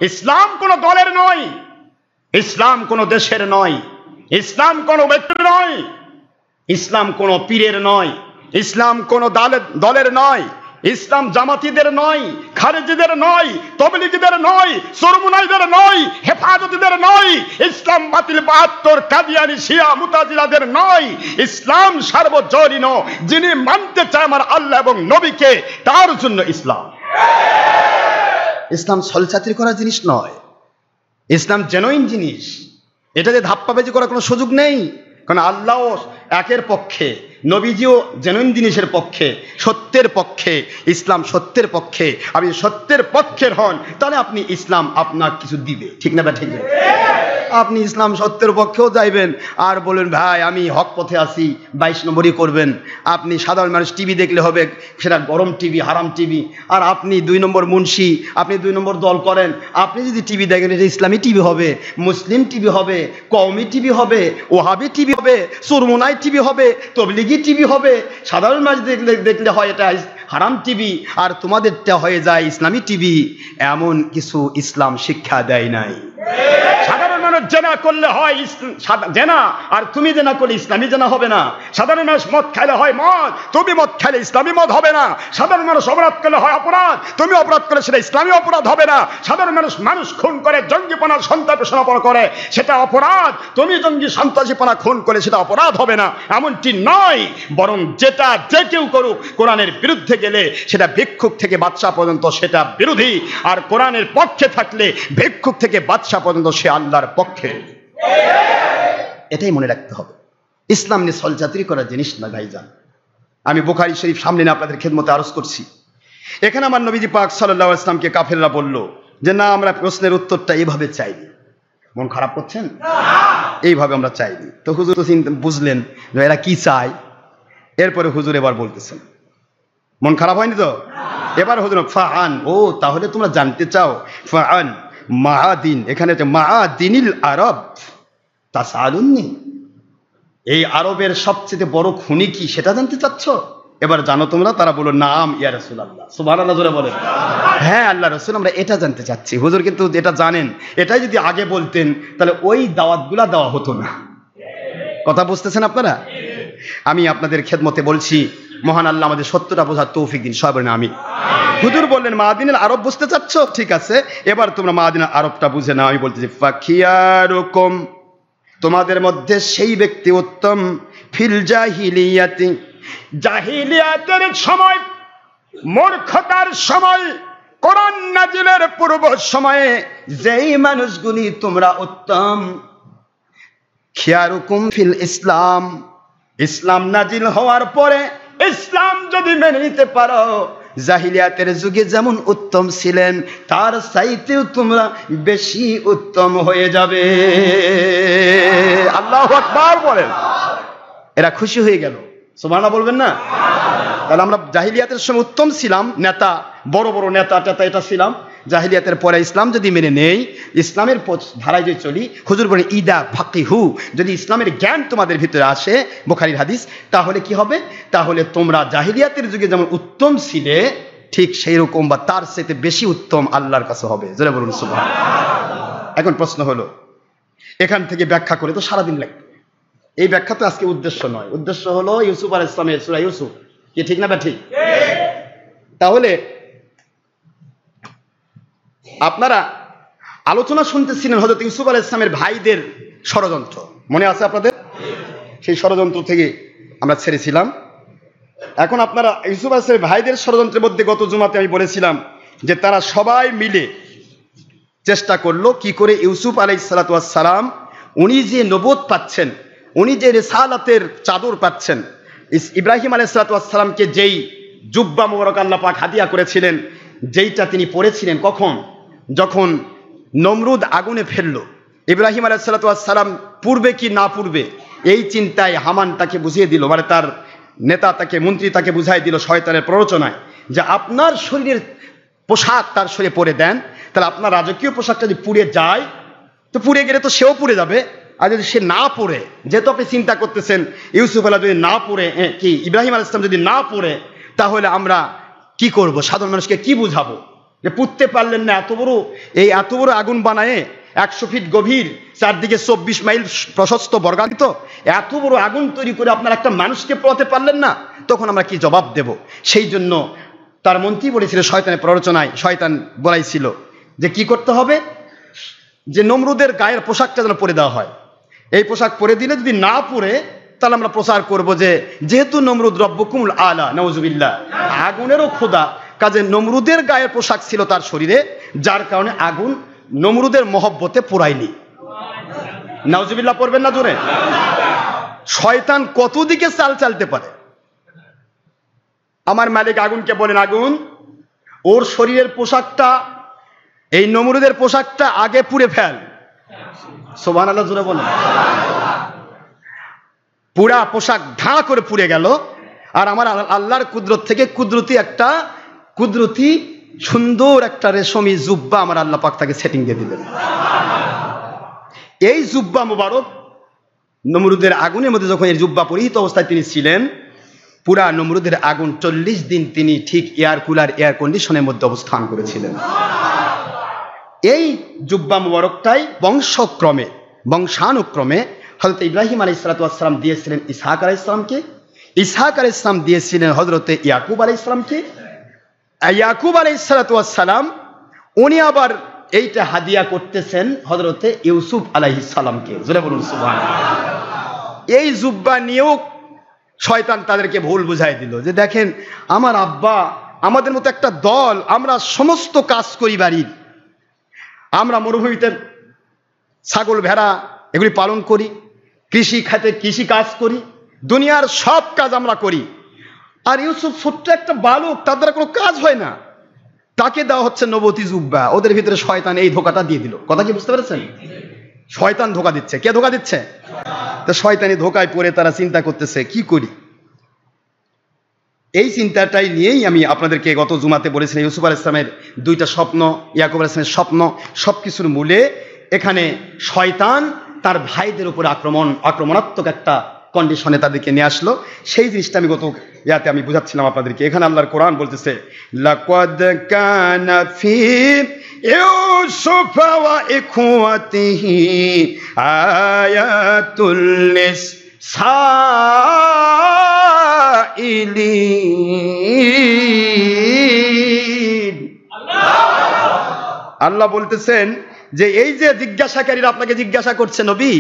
ইসলাম কোন দলের নয়, ইসলাম কোন দেশের নয়, ইসলাম কোন ব্যক্তির নয়, ইসলাম কোন পীরের নয়, ইসলাম কোন দলের নয়, ইসলাম জামাতিদের নয়, খারেজিদের নয়, তবলিগীদের নয়, চরমুনাইদের নয়, হেফাজতীদের নয়, ইসলাম বাতিল ৭২ কাদিয়ানী শিয়া মুতাজিলাদের নয়। ইসলাম সার্বজনীন, যিনি মানতে চায় আমার আল্লাহ এবং নবীকে, তার জন্য ইসলাম। ইসলাম ছলচাতুরি করার জিনিস নয়, ইসলাম জেনুইন জিনিস। এটাতে ধাপ্পাবাজি করার কোনো সুযোগ নেই, কারণ আল্লাহ একের পক্ষে, নবীজিও জেনুইন জিনিসের পক্ষে, সত্যের পক্ষে। ইসলাম সত্যের পক্ষে। আপনি সত্যের পক্ষের হন, তাহলে আপনি ইসলাম আপনার কিছু দিবে, ঠিক না? ঠিক না? আপনি ইসলাম সত্যের পক্ষেও যাইবেন আর বলেন ভাই আমি হক পথে আছি, 22 নম্বরই করবেন। আপনি সাধারণ মানুষ টিভি দেখলে হবে, সেটা গরম টিভি, হারাম টিভি, আর আপনি 2 নম্বর মুন্সি, আপনি 2 নম্বর দল করেন। আপনি যদি টিভি দেখেন, এটা ইসলামী টিভি হবে, মুসলিম টিভি হবে, কওমি টিভি হবে, ওহাবি টিভি হবে, চরমুনাই টিভি হবে, তবলিগি টিভি হবে। সাধারণ মানুষ দেখলে হয় এটা হারাম টিভি, আর তোমাদেরটা হয়ে যায় ইসলামী টিভি। এমন কিছু ইসলাম শিক্ষা দেয় নাই। সাধারণ মানুষ জেনা করলে হয় জেনা, আর তুমি জেনা করলে ইসলামী জেনা হবে না। সাধারণ মানুষ মদ খাইলে হয় মদ, তুমি মদ খাইলে ইসলামী মদ হবে না। সাধারণ মানুষ অপরাধ করলে হয় অপরাধ, তুমি অপরাধ করলে সেটা ইসলামী অপরাধ হবে না। সাধারণ মানুষ খুন করে, জঙ্গিপনা সন্ত্রাসীপনা করে, সেটা অপরাধ, তুমি জঙ্গি সন্ত্রাসীপনা খুন করে সেটা অপরাধ হবে না, এমনটি নয়। বরং যেটা যে কেউ করুক, কোরআনের বিরুদ্ধে গেলে সেটা ভিক্ষুক থেকে বাদশা পর্যন্ত সেটা বিরোধী, আর কোরআনের পক্ষে থাকলে ভিক্ষুক থেকে বাদশা পর্যন্ত সে আল্লাহর পক্ষে। এটাই মনে রাখতে হবে। ইসলাম নিয়ে ছলচাতুরি করার জিনিস না ভাইজান। আমি বুখারী শরীফ সামনে নিয়ে আপনাদের খেদমতে আরজ করছি। এখানে আমার নবীজি পাক সাল্লাল্লাহু আলাইহি ওয়াসাল্লামকে কাফেররা বলল যে না, আমরা প্রশ্নের উত্তরটা এইভাবে চাইনি। মন খারাপ করছেন? এইভাবে আমরা চাইনি। তো হুজুর তো বুঝলেন যে এরা কি চায়। এরপরে হুজুর এবার বলতেছেন, মন খারাপ হয়নি তো? এবার হুজুর ফাআন, ও তাহলে তোমরা জানতে চাও ফাআন মাআদিন, এখানে মাআদিনিল আরব তাসআলুননি, এই আরবের সবচেয়ে বড় খনি কি সেটা জানতে চাচ্ছ? এবার জানো তোমরা? তারা বলল নাম ইয়া রাসূলুল্লাহ। সুবহানাল্লাহ জোরে বলেন। হ্যাঁ আল্লাহ রাসূল, আমরা এটা জানতে চাচ্ছি। হুজুর কিন্তু এটা জানেন। এটাই যদি আগে বলতেন তাহলে ওই দাওয়াতগুলা দেওয়া হতো না। কথা বুঝতেছেন আপনারা? আমি আপনাদের খেদমতে বলছি, মহান আল্লাহ আমাদের সত্যটা বোঝার তৌফিক দিন। সবাই বলেন আমিন। হুজুর বললেন মাদিনাল আরব বুঝতে চাচ্ছ? ঠিক আছে, এবার তোমরা মাদিনাল আরবটা বুঝে নাও। আমি বলতেছি ফাখিয়ারুকুম, তোমাদের মধ্যে সেই ব্যক্তি উত্তম, ফিল জাহিলিয়াতি, জাহিলিয়াতের সময়, মূর্খতার সময়, কোরআন নাজিলের পূর্ব সময়ে যেই মানুষগুলি তোমরা উত্তম, খিয়ারুকুম ফিল ইসলাম, ইসলাম নাজিল হওয়ার পরে ইসলাম যদি মেনে নিতে পারো, জাহিলিয়াতের যুগে যেমন উত্তম ছিলেন তার চাইতেও তোমরা বেশি উত্তম হয়ে যাবে। আল্লাহু আকবার বলেন। এরা খুশি হয়ে গেল। সুবহানাল্লাহ বলবেন না? তাহলে আমরা জাহিলিয়াতের সময় উত্তম ছিলাম, নেতা, বড় বড় নেতা টেতা এটা ছিলাম। জাহিলিয়াতের পরে ইসলাম যদি মেনে নেই, ইসলামের ধারায় যদি চলি, হুজুর বলেন ইদা ফাকিহু, যদি ইসলামের জ্ঞান তোমাদের ভিতরে আসে, বুখারীর হাদিস, তাহলে কি হবে? তাহলে তোমরা জাহিলিয়াতের যুগে যেমন উত্তম ছিলে, ঠিক সেই রকম বা তার চাইতে বেশি উত্তম আল্লাহর কাছে হবে। জোরে বলুন সুবহানাল্লাহ। এখন প্রশ্ন হলো, এখান থেকে ব্যাখ্যা করে তো সারাদিন লাগবে। এই ব্যাখ্যা তো আজকে উদ্দেশ্য নয়। উদ্দেশ্য হলো ইউসুফ আলাইহিস সালামের সূরা ইউসুফ, কি ঠিক না? ঠিক। তাহলে আপনারা আলোচনা শুনতেছিলেন হযরত ইউসুফ আলাইহিস সালামের ভাইদের ষড়যন্ত্র, মনে আছে আপনাদের? সেই ষড়যন্ত্র থেকে আমরা ছেড়েছিলাম। এখন আপনারা ইউসুফ আলাইহিস সালামের ভাইদের ষড়যন্ত্রের মধ্যে গত জুমাতে আমি বলেছিলাম যে তারা সবাই মিলে চেষ্টা করলো কি করে ইউসুফ আলাইহিস সালাম উনি যে নবুয়ত পাচ্ছেন, উনি যে রিসালাতের চাদর পাচ্ছেন, ইব্রাহিম আলাইহিস সালামকে যেই জুব্বা মুবারক আল্লাহ পাক হাদিয়া করেছিলেন, যেইটা তিনি পড়েছিলেন কখন? যখন নমরুদ আগুনে ফেললো, ইব্রাহিম আলাইহিস সালাম পূর্বে কি না পূর্বে, এই চিন্তায় হামান তাকে বুঝিয়ে দিল, মানে তার নেতা তাকে, মন্ত্রী তাকে বুঝাই দিল শয়তানের প্ররোচনায়, যে আপনার শরীরের পোশাক তার শরীরে পরে দেন, তাহলে আপনার রাজকীয় পোশাকটা যদি পুড়ে যায়, তো পুড়ে গেলে তো সেও পুড়ে যাবে। আর যদি সে না পড়ে, যেহেতু আপনি চিন্তা করতেছেন ইউসুফ আলাইহিস যদি না পড়ে, কি ইব্রাহিম আলাইহিস সালাম যদি না পড়ে, তাহলে আমরা কি করব? সাধারণ মানুষকে কি বুঝাবো যে পুড়তে পারলেন না? এত বড় আগুন বানায় 100 ফিট গভীর, চারদিকে 24 মাইল প্রশস্ত বর্গাকৃত এত বড় আগুন তৈরি করে আপনার একটা মানুষকে পোড়াতে পারলেন না, তখন আমরা কি জবাব দেব? সেই জন্য তার মন্ত্রী বলেছিল, শয়তানের প্ররোচনায় শয়তান বলাইছিল যে কি করতে হবে, যে নমরুদের গায়ের পোশাকটা যেন পরে দেওয়া হয়। এই পোশাক পরে দিলে যদি না পরে, তাহলে আমরা প্রচার করব যে যেহেতু নমরুদ রব্বুকুমুল আলা, নাউজুবিল্লাহ, আগুনেরও খোদা, কাজে নমরুদের গায়ের পোশাক ছিল তার শরীরে, যার কারণে আগুন নমরুদের মহব্বতে পোড়ায়নি। নাউজুবিল্লাহ পড়বেন না জোরে। শয়তান কত দিকে চাল চালতে পারে। আমার মালিক আগুনকে বলেন, আগুন ওর শরীরের পোশাকটা, এই নমরুদের পোশাকটা আগে পুড়ে ফেল। সুবহানাল্লাহ জোরে বলেন। পুরা পোশাক ঢাঁ করে পুড়ে গেল। আর আমার আল্লাহর কুদরত থেকে কুদরতি সুন্দর একটা রেশমি জুব্বা আমার আল্লাহ পাক তাকে সেটিং দিয়ে দিলেন। এই জুব্বা মুবারক নমরুদের আগুনের মধ্যে যখন এই জুব্বা পরিহিত অবস্থায় তিনি ছিলেন, পুরা নমরুদের আগুন 40 দিন তিনি ঠিক এয়ার কুলার, এয়ার কন্ডিশনের মধ্যে অবস্থান করেছিলেন। এই জুব্বা মুবারকটাই বংশানুক্রমে হযরত ইব্রাহিম আলাইহিস সালাম দিয়েছিলেন ইসহাক আলাইহিস সালামকে, ইসহাক আলাইহিস সালাম দিয়েছিলেন হযরতে ইয়াকুব আলাইহিস সালামকে, ইয়াকুব আলাইহিস সালাম উনি আবার এইটা হাদিয়া করতেছেন হযরতে ইউসুফ আলাইহিস সালামকে। জোরে বলুন সুবহানাল্লাহ। এই জুব্বা নিয়েও শয়তান তাদেরকে ভুল বুঝাই দিল যে দেখেন আমার আব্বা, আমাদের মতো একটা দল, আমরা সমস্ত কাজ করি বাড়ির, আমরা মরুভূমিতে ছাগল ভেড়া এগুলি পালন করি, কৃষি খাতে কৃষি কাজ করি, দুনিয়ার সব কাজ আমরা করি। আর ইউসুফ ছোট্ট একটা বালক, তার দ্বারা কোনো কাজ হয় না, তাকে দেওয়া হচ্ছে নবতী জুব্বা। ওদের ভিতরে শয়তান এই ধোকাটা দিয়ে দিল। কথা কি বুঝতে পেরেছেন? শয়তান ধোকা দিচ্ছে। কে ধোকা দিচ্ছে? তো শয়তানি ধোকায় পড়ে তারা চিন্তা করতেছে কি করি। এই চিন্তাটাই নিয়েই আমি আপনাদেরকে গত জুমাতে বলেছিলাম, ইউসুফ আলাইহিস সালামের 2টা স্বপ্ন, ইয়াকুব আলাইহিস সালামের স্বপ্ন, সবকিছুর মূলে এখানে শয়তান তার ভাইদের উপর আক্রমণাত্মক একটা কন্ডিশনে তাদেরকে নিয়ে আসলো। সেই জিনিসটা আমি গত ইয়াতে আমি বুঝাচ্ছিলাম আপনাদেরকে। এখানে আল্লাহর কোরআন বলতেছে, লাকাদ কানা ফি ইউসুফ ওয়া ইখওয়াতিহি আয়াতুল লিসাইলিন। আল্লাহ বলতেছেন যে এই যে জিজ্ঞাসাকারীরা আপনাকে জিজ্ঞাসা করছে নবী,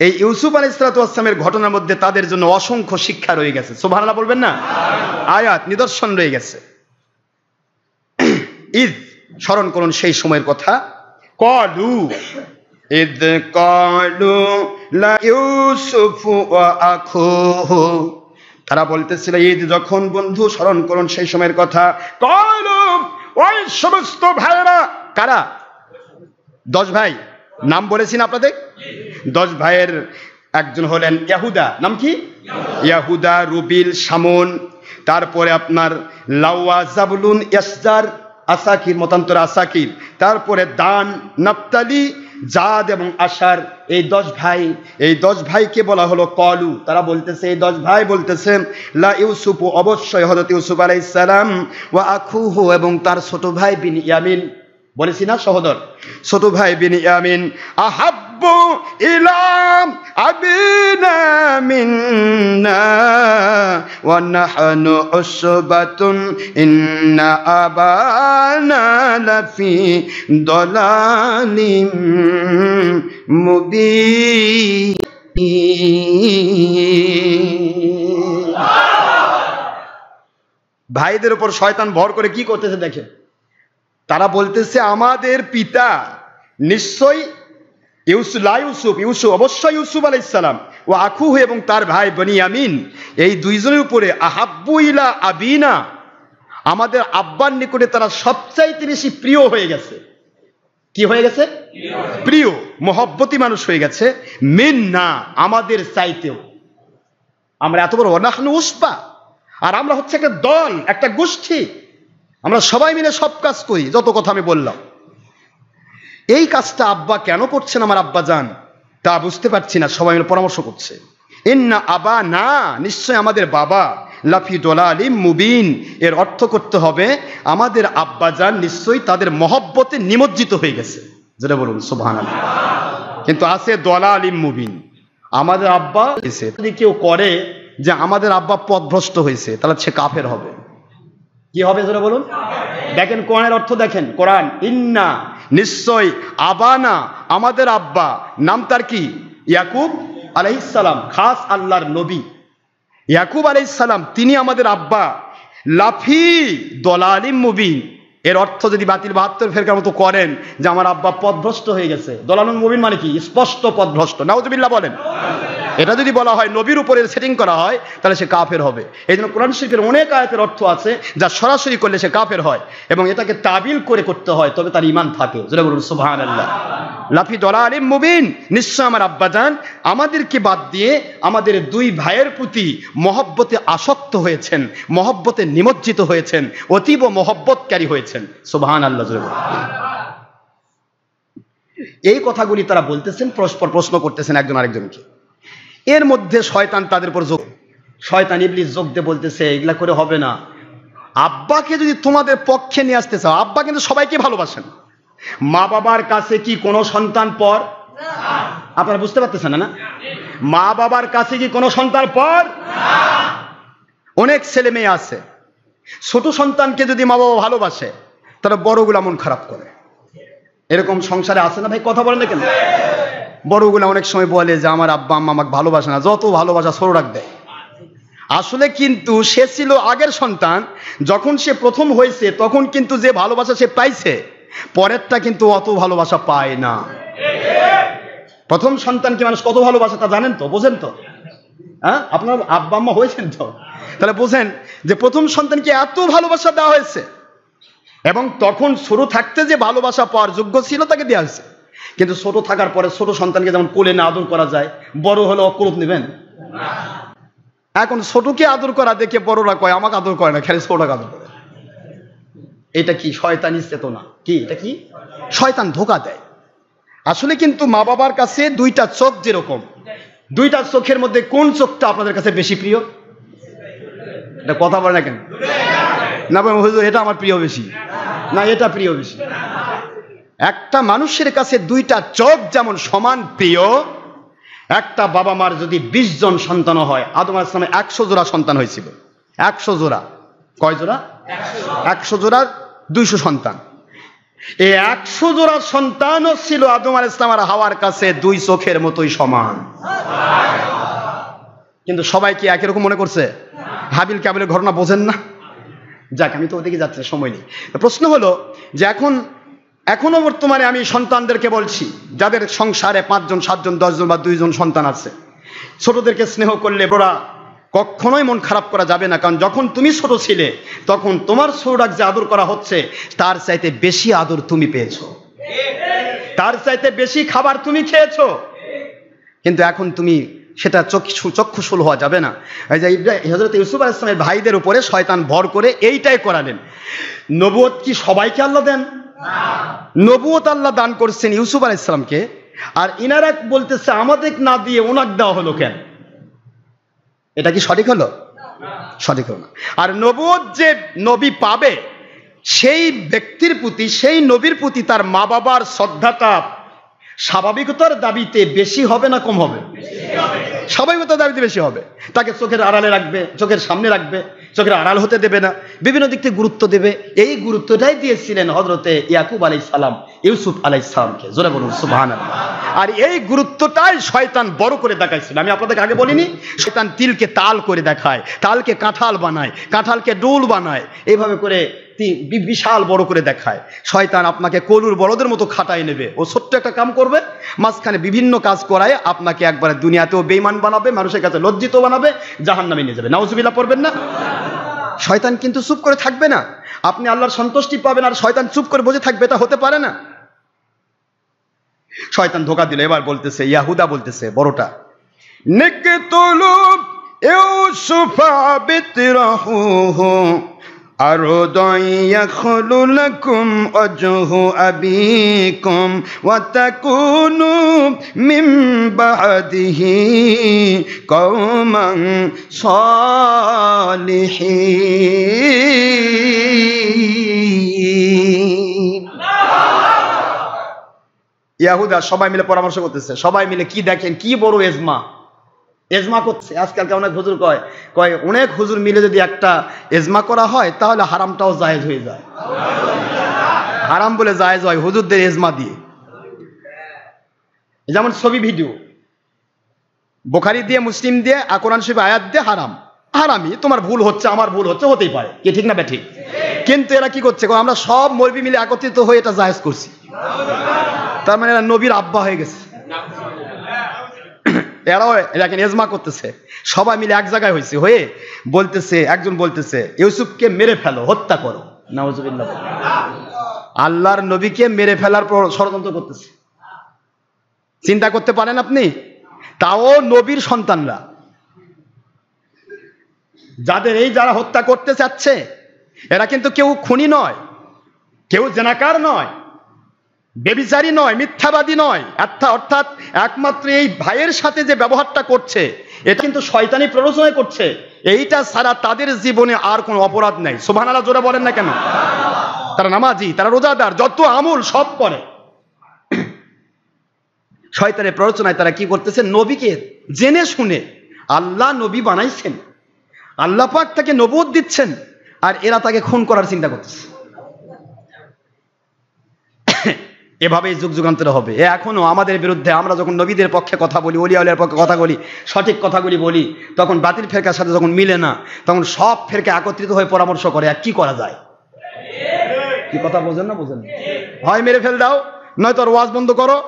এই ইউসুফ আলাইহিস সালামের ঘটনার মধ্যে তাদের জন্য অসংখ্য শিক্ষা রয়ে গেছে। সুবহানাল্লাহ বলবেন না? আয়াত, নিদর্শন রয়ে গেছে। ঈদ স্মরণ করুন সেই সময়ের কথা। ক্বালু ইদ ক্বালু লা ইউসুফ ওয়া আখুহু, তারা বলতেছিল ঈদ যখন, বন্ধু স্মরণ করুন সেই সময়ের কথা। ক্বালু, ওই সমস্ত ভাইরা, কারা? 10 ভাই, নাম বলেছি না আপনাদের? 10 ভাইয়ের একজন হলেন ইয়াহুদা। নাম কি? ইয়াহুদা, রুবিল, শামুন, তারপরে আপনার লাওয়া, জাবুলুন, ইয়াসজার, আসাকির, মতান্তর আসাকির, তারপরে দান, নাফতালি, জাদ এবং আশার। এই 10 ভাই, এই 10 ভাইকে বলা হলো কলু। তারা বলতেছে, এই 10 ভাই বলতেছে লা ইউসুফ, অবশ্যই হযরত ইউসুফ আলাইহিস সালাম, ওয়া আখুহু, এবং তার ছোট ভাই বিনয়ামিন, বলেছি না সহোদর, ছোট ভাই বিনয়ামিন, আহাব্বু ইলা আবিনা মিন্না ওয়া নাহনু উসবাতুন ইন্না আবানা লাফি দালালিম মুবিন। ভাইদের উপর শয়তান ভর করে কি করতেছে দেখেন। তারা বলতেছে আমাদের পিতা নিশ্চয়ই ইউসুফ অবশ্যই ইউসুফ আলাইহিস সালাম, ও আখুহু, এবং তার ভাই বিনয়ামিন, এই দুইজনের উপরে আহাব্বু ইলা আবিনা, আমাদের আব্বার নিকটে তারা সবচাইতে বেশি প্রিয় হয়ে গেছে। কি হয়ে গেছে? প্রিয়, মহব্বতী মানুষ হয়ে গেছে। মিন্না, আমাদের চাইতেও। আমরা এত বড়, নাহনু উসবা, আর আমরা হচ্ছে একটা দল, একটা গোষ্ঠী, আমরা সবাই মিলে সব কাজ করি, যত কথা আমি বললাম। এই কাজটা আব্বা কেন করছেন আমার আব্বা জান, তা বুঝতে পারছি না। সবাই মিলে পরামর্শ করছে, ইন্না আবা না, নিশ্চয় আমাদের বাবা, লাফি দালালিম মুবিন, এর অর্থ করতে হবে আমাদের আব্বা জান নিশ্চয়ই তাদের মহব্বতে নিমজ্জিত হয়ে গেছে। যেটা বলুন সুবহানাল্লাহ। কিন্তু আছে দালালিম মুবিন, আমাদের আব্বা যদি কেউ করে যে আমাদের আব্বা পথভ্রষ্ট হয়েছে, তাহলে সে কাফের হবে। কি হবে জোরে বলুন? দেখেন কোরআনের অর্থ দেখেন, কোরআন ইন্না নিশ্চয় আবানা আমাদের আব্বা, নাম তার কি? ইয়াকুব আলাইহিস সালাম, খাস আল্লাহর নবী ইয়াকুব আলাইহিস সালাম, তিনি আমাদের আব্বা লাফি দলালিম মুবিন। এর অর্থ যদি বাতিল 72 ফেরকার মতো করেন যে আমার আব্বা পথভ্রষ্ট হয়ে গেছে, দলালুল মুবিন মানে কি? স্পষ্ট পথভ্রষ্ট। নাউজুবিল্লাহ বলেন। এটা যদি বলা হয়, নবীর উপরে সেটিং করা হয়, তাহলে সে কাফের হবে। এই জন্য কোরআন শরীফের অনেক আয়াতের অর্থ আছে যা সরাসরি করলে সে কাফের হয়, এবং এটাকে তাবিল করে করতে হয়, তবে তার ঈমান থাকে। জোরে বলুন সুবহানাল্লাহ। লাফি দলালিম মুবিন, নিশ্চয় আমার আব্বাজান আমাদেরকে বাদ দিয়ে আমাদের দুই ভাইয়ের প্রতি মহব্বতে আসক্ত হয়েছেন, মহব্বতে নিমজ্জিত হয়েছেন, অতীব মহব্বতকারী হয়েছেন। সুবহানাল্লাহ। জোরে বলুন। এই কথাগুলি তারা বলতেছেন, পরস্পর প্রশ্ন করতেছেন একজন আরেকজনকে। এর মধ্যে শয়তান তাদের উপর শয়তান ইবলিস যোগ দিয়ে বলতেছে, এগুলা করে হবে না। আব্বাকে যদি তোমাদের পক্ষে নিয়ে আসতে চাও, আব্বা কিন্তু সবাইকে ভালোবাসেন। মা বাবার কাছে কি কোনো সন্তান পর? আপনারা বুঝতে পারতেছেন না? মা বাবার কাছে কি কোনো সন্তান পর? অনেক ছেলে মেয়ে আছে, ছোট সন্তানকে যদি মা বাবা ভালোবাসে, তারা বড়গুলা মন খারাপ করে। এরকম সংসারে আছে না ভাই? কথা বলেন না কেন? বড়গুলা অনেক সময় বলে যে আমার আব্বা আম্মা আমাকে ভালোবাসে না, যত ভালোবাসা ছোট রাখ দেয়। আসলে কিন্তু সে ছিল আগের সন্তান, যখন সে প্রথম হয়েছে তখন কিন্তু যে ভালোবাসা সে পাইছে, পরেরটা কিন্তু অত ভালোবাসা পায় না। প্রথম সন্তানকে মানুষ কত ভালোবাসে তা জানেন তো, বোঝেন তো? হ্যাঁ, আপনার আব্বা আম্মা হয়েছেন তো, তাহলে বোঝেন যে প্রথম সন্তানকে এত ভালোবাসা দেওয়া হয়েছে, এবং তখন ছোট থাকতে যে ভালোবাসা পাওয়ার যোগ্য ছিল তাকে দেওয়া হয়েছে। কিন্তু ছোট থাকার পরে ছোট সন্তানকে যেমন কোলে না আদর করা যায়, বড় হলে অক্রোধ নেবেন। এখন ছোটকে আদর করা দেখে বড়রা কয় আমাকে আদর করে না, খালি ছোটকে আদর করে। এটা কি শয়তানি চেতনা? কি এটা? কি শয়তান ধোঁকা দেয়। আসলে কিন্তু মা বাবার কাছে দুইটা চোখ যেরকম, দুইটা চোখের মধ্যে কোন চোখটা আপনাদের কাছে বেশি প্রিয়? এটা কথা বলে না কেন? না হুজুর এটা আমার প্রিয় বেশি, না এটা প্রিয় বেশি। একটা মানুষের কাছে দুইটা চোখ যেমন সমান প্রিয়, একটা বাবা মার যদি 20 জন সন্তান হয়, আদম আলাইহিস সালামের 100 জোড়া সন্তান হয়েছিল। 100 জোড়া, কয় জোড়া? 100 জোড়ার 200 সন্তান। এই 100 জোড়া সন্তানও ছিল আদম আলাইহিস সালাম আর হাওয়ার কাছে দুই চোখের মতোই সমান। কিন্তু সবাই কি একই রকম মনে করছে? হাবিল কাবিলের ঘটনা বোঝেন না? যাক, আমি তো ওদিকে যাচ্ছি, সময় নেই। প্রশ্ন হলো যে এখনো বর্তমানে আমি সন্তানদেরকে বলছি, যাদের সংসারে 5 জন 7 জন 10 জন বা 2 জন সন্তান আছে, ছোটদেরকে স্নেহ করলে বড়রা কখনোই মন খারাপ করা যাবে না। কারণ যখন তুমি ছোট ছিলে তখন তোমার ছোটরাক যে আদর করা হচ্ছে, তার চাইতে বেশি আদর তুমি পেয়েছো, তার চাইতে বেশি খাবার তুমি খেয়েছো। কিন্তু এখন তুমি সেটা চক্ষুশূল হওয়া যাবে না। এই যে হযরত ইউসুফ আলাইহিস সালামের ভাইদের উপরে শয়তান ভর করে এইটাই করালেন। নবুয়ত কি সবাইকে আল্লাহ দেন? নবুয়ত আল্লাহ দান করছেন ইউসুফ আলাইহিস সালামকে, আর ইনারা বলতেছে আমাদের না দিয়ে ওনাকে দেওয়া হলো কেন? এটা কি সঠিক হলো? সঠিক হলো না। আর নবুয়ত যে নবী পাবে, সেই ব্যক্তির প্রতি, সেই নবীর প্রতি তার মা বাবার শ্রদ্ধাটা স্বাভাবিকতার দাবিতে বেশি হবে না কম হবে? স্বাভাবিকতার দাবিতে বেশি হবে। তাকে চোখের আড়ালে রাখবে, চোখের সামনে রাখবে, চোখের আড়াল হতে দেবে না, বিভিন্ন দিক থেকে গুরুত্ব দেবে। এই গুরুত্বটাই দিয়েছিলেন হযরতে ইয়াকুব আলাইহিস সালাম ইউসুফ আলাইহিস সালামকে। জোরে বলুন সুবহানাল্লাহ। আর এই গুরুত্বটাই শয়তান বড় করে দেখাইছিল। আমি আপনাদেরকে আগে বলিনি, শয়তান তিলকে তাল করে দেখায়, তালকে কাঁঠাল বানায়, কাঁঠালকে ডোল বানায়, এইভাবে করে বিশাল বড় করে দেখায়। শয়তান আপনাকে কলুর বড়দের মতো খাটাই নেবে। ও ছোট্ট একটা কাম করবে, মাঝখানে বিভিন্ন কাজ করায় আপনাকে একবারে দুনিয়াতেও বেঈমান বানাবে, মানুষের কাছে লজ্জিত বানাবে, জাহান্নামে নিয়ে যাবে। নাউজুবিল্লাহ পড়বেন না? শয়তান কিন্তু চুপ করে থাকবে না। আপনি আল্লাহর সন্তুষ্টি পাবেন আর শয়তান চুপ করে বসে থাকবে, এটা হতে পারে না। শয়তান ধোঁকা দিল। এবার বলতেছে, ইয়াহুদা বলতেছে বড়টা, নিকতুলু ইউসুফা বিতরাহুহু আরদান ইয়াখলু লাকুম ওয়াজহু আবিকুম ওয়া তাকুনু মিন বাদিহি কওমান সালিহিন। ইয়াহুদা সবাই মিলে পরামর্শ করতেছে। সবাই মিলে কি দেখেন, কি বড় এজমা, এজমা করছে। আজকালকে অনেক হুজুর কয় কয় অনেক হুজুর মিলে যদি একটা এজমা করা হয় তাহলে হারামটাও জায়েজ হয়ে যায়। হারাম বলে জায়েজ হয় হুজুরদের এজমা দিয়ে। যেমন ছবি ভিডিও, বুখারী দিয়ে মুসলিম দিয়ে কোরআন শরীফ আয়াত দিয়ে হারাম, হারামি, তোমার ভুল হচ্ছে আমার ভুল হচ্ছে, হতেই পারে, কি ঠিক না বে ঠিক? কিন্তু এরা কি করছে, আমরা সব মৌলবি মিলে একত্রিত হয়ে এটা জায়েজ করছি, তার মানে এরা নবীর আব্বা হয়ে গেছে। এরাও দেখেন এজমা করতেছে, সবাই মিলে এক জায়গায় হয়েছে, হয়ে বলতেছে, একজন বলতেছে ইউসুফকে মেরে ফেলো, হত্যা করো, নাউজুবিল্লাহ। আল্লাহর নবীকে মেরে ফেলার পর ষড়যন্ত্র করতেছে। চিন্তা করতে পারেন আপনি? তাও নবীর সন্তানরা, যাদের এই যারা হত্যা করতে চাচ্ছে এরা কিন্তু কেউ খুনি নয়, কেউ জেনাকার নয়, বেবিচারী নয়, মিথ্যাবাদী নয়, অর্থাৎ একমাত্র এই ভাইয়ের সাথে যে ব্যবহারটা করছে এটা কিন্তু শয়তানি প্ররোচনায় করছে, এইটা ছাড়া তাদের জীবনে আর কোনো অপরাধ নাই। সুবহানাল্লাহ জোরে বলেন না কেন? তারা নামাজি, তারা রোজাদার, যত আমল সব করে। শয়তানের প্ররোচনায় তারা কি করতেছে, নবীকে জেনে শুনে, আল্লাহ নবী বানাইছেন, আল্লাহ পাক তাকে নবুয়ত দিচ্ছেন, আর এরা তাকে খুন করার চিন্তা করতেছে। এভাবেই যুগ যুগান্তরে হবে। এখনো আমাদের বিরুদ্ধে, আমরা যখন নবীদের পক্ষে কথা বলি, ওলিয়া উলিয়ার পক্ষে কথা বলি, সঠিক কথাগুলি বলি, তখন বাতিল ফেরকার সাথে যখন মিলে না, তখন সব ফেরকা একত্রিত হয়ে পরামর্শ করে কি করা যায়। কি কথা বোঝেন না? বোঝেন? হয় মেরে ফেল দাও, নয়তো ওয়াজ বন্ধ করো।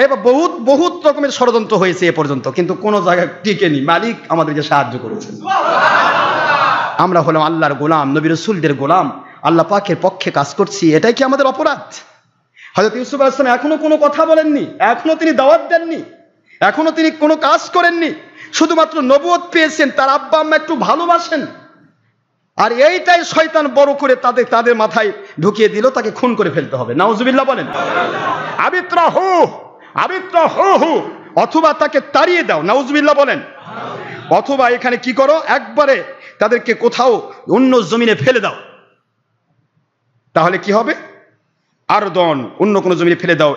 এবার বহুত বহুত রকমের ষড়যন্ত্র হয়েছে এ পর্যন্ত, কিন্তু কোনো জায়গায় টিকেনি। মালিক আমাদেরকে সাহায্য করেছেন। আমরা হলাম আল্লাহর গোলাম, নবী রাসূলদের গোলাম, আল্লাহ পাকের পক্ষে কাজ করছি, এটাই কি আমাদের অপরাধ? হযরত ইউসুফ আলাইহিস সালাম এখনো কোনো কথা বলেননি, এখনো তিনি দাওয়াত দেননি, এখনো তিনি কোনো কাজ করেননি, শুধুমাত্র নবুয়ত পেয়েছেন, তার আব্বা আম্মা একটু ভালোবাসেন, আর এইটাই শয়তান বড় করে তাদের মাথায় ঢুকিয়ে দিল, তাকে খুন করে ফেলতে হবে। নাউজুবিল্লাহ বলেন। আবিত্রাহু, অথবা তাকে তাড়িয়ে দাও, নাউজুবিল্লাহ বলেন। অথবা এখানে কি করো, একবারে তাদেরকে কোথাও অন্য জমিনে ফেলে দাও। তাহলে কি হবে? আরদন, অন্য কোন জমিনে ফেলে দাও।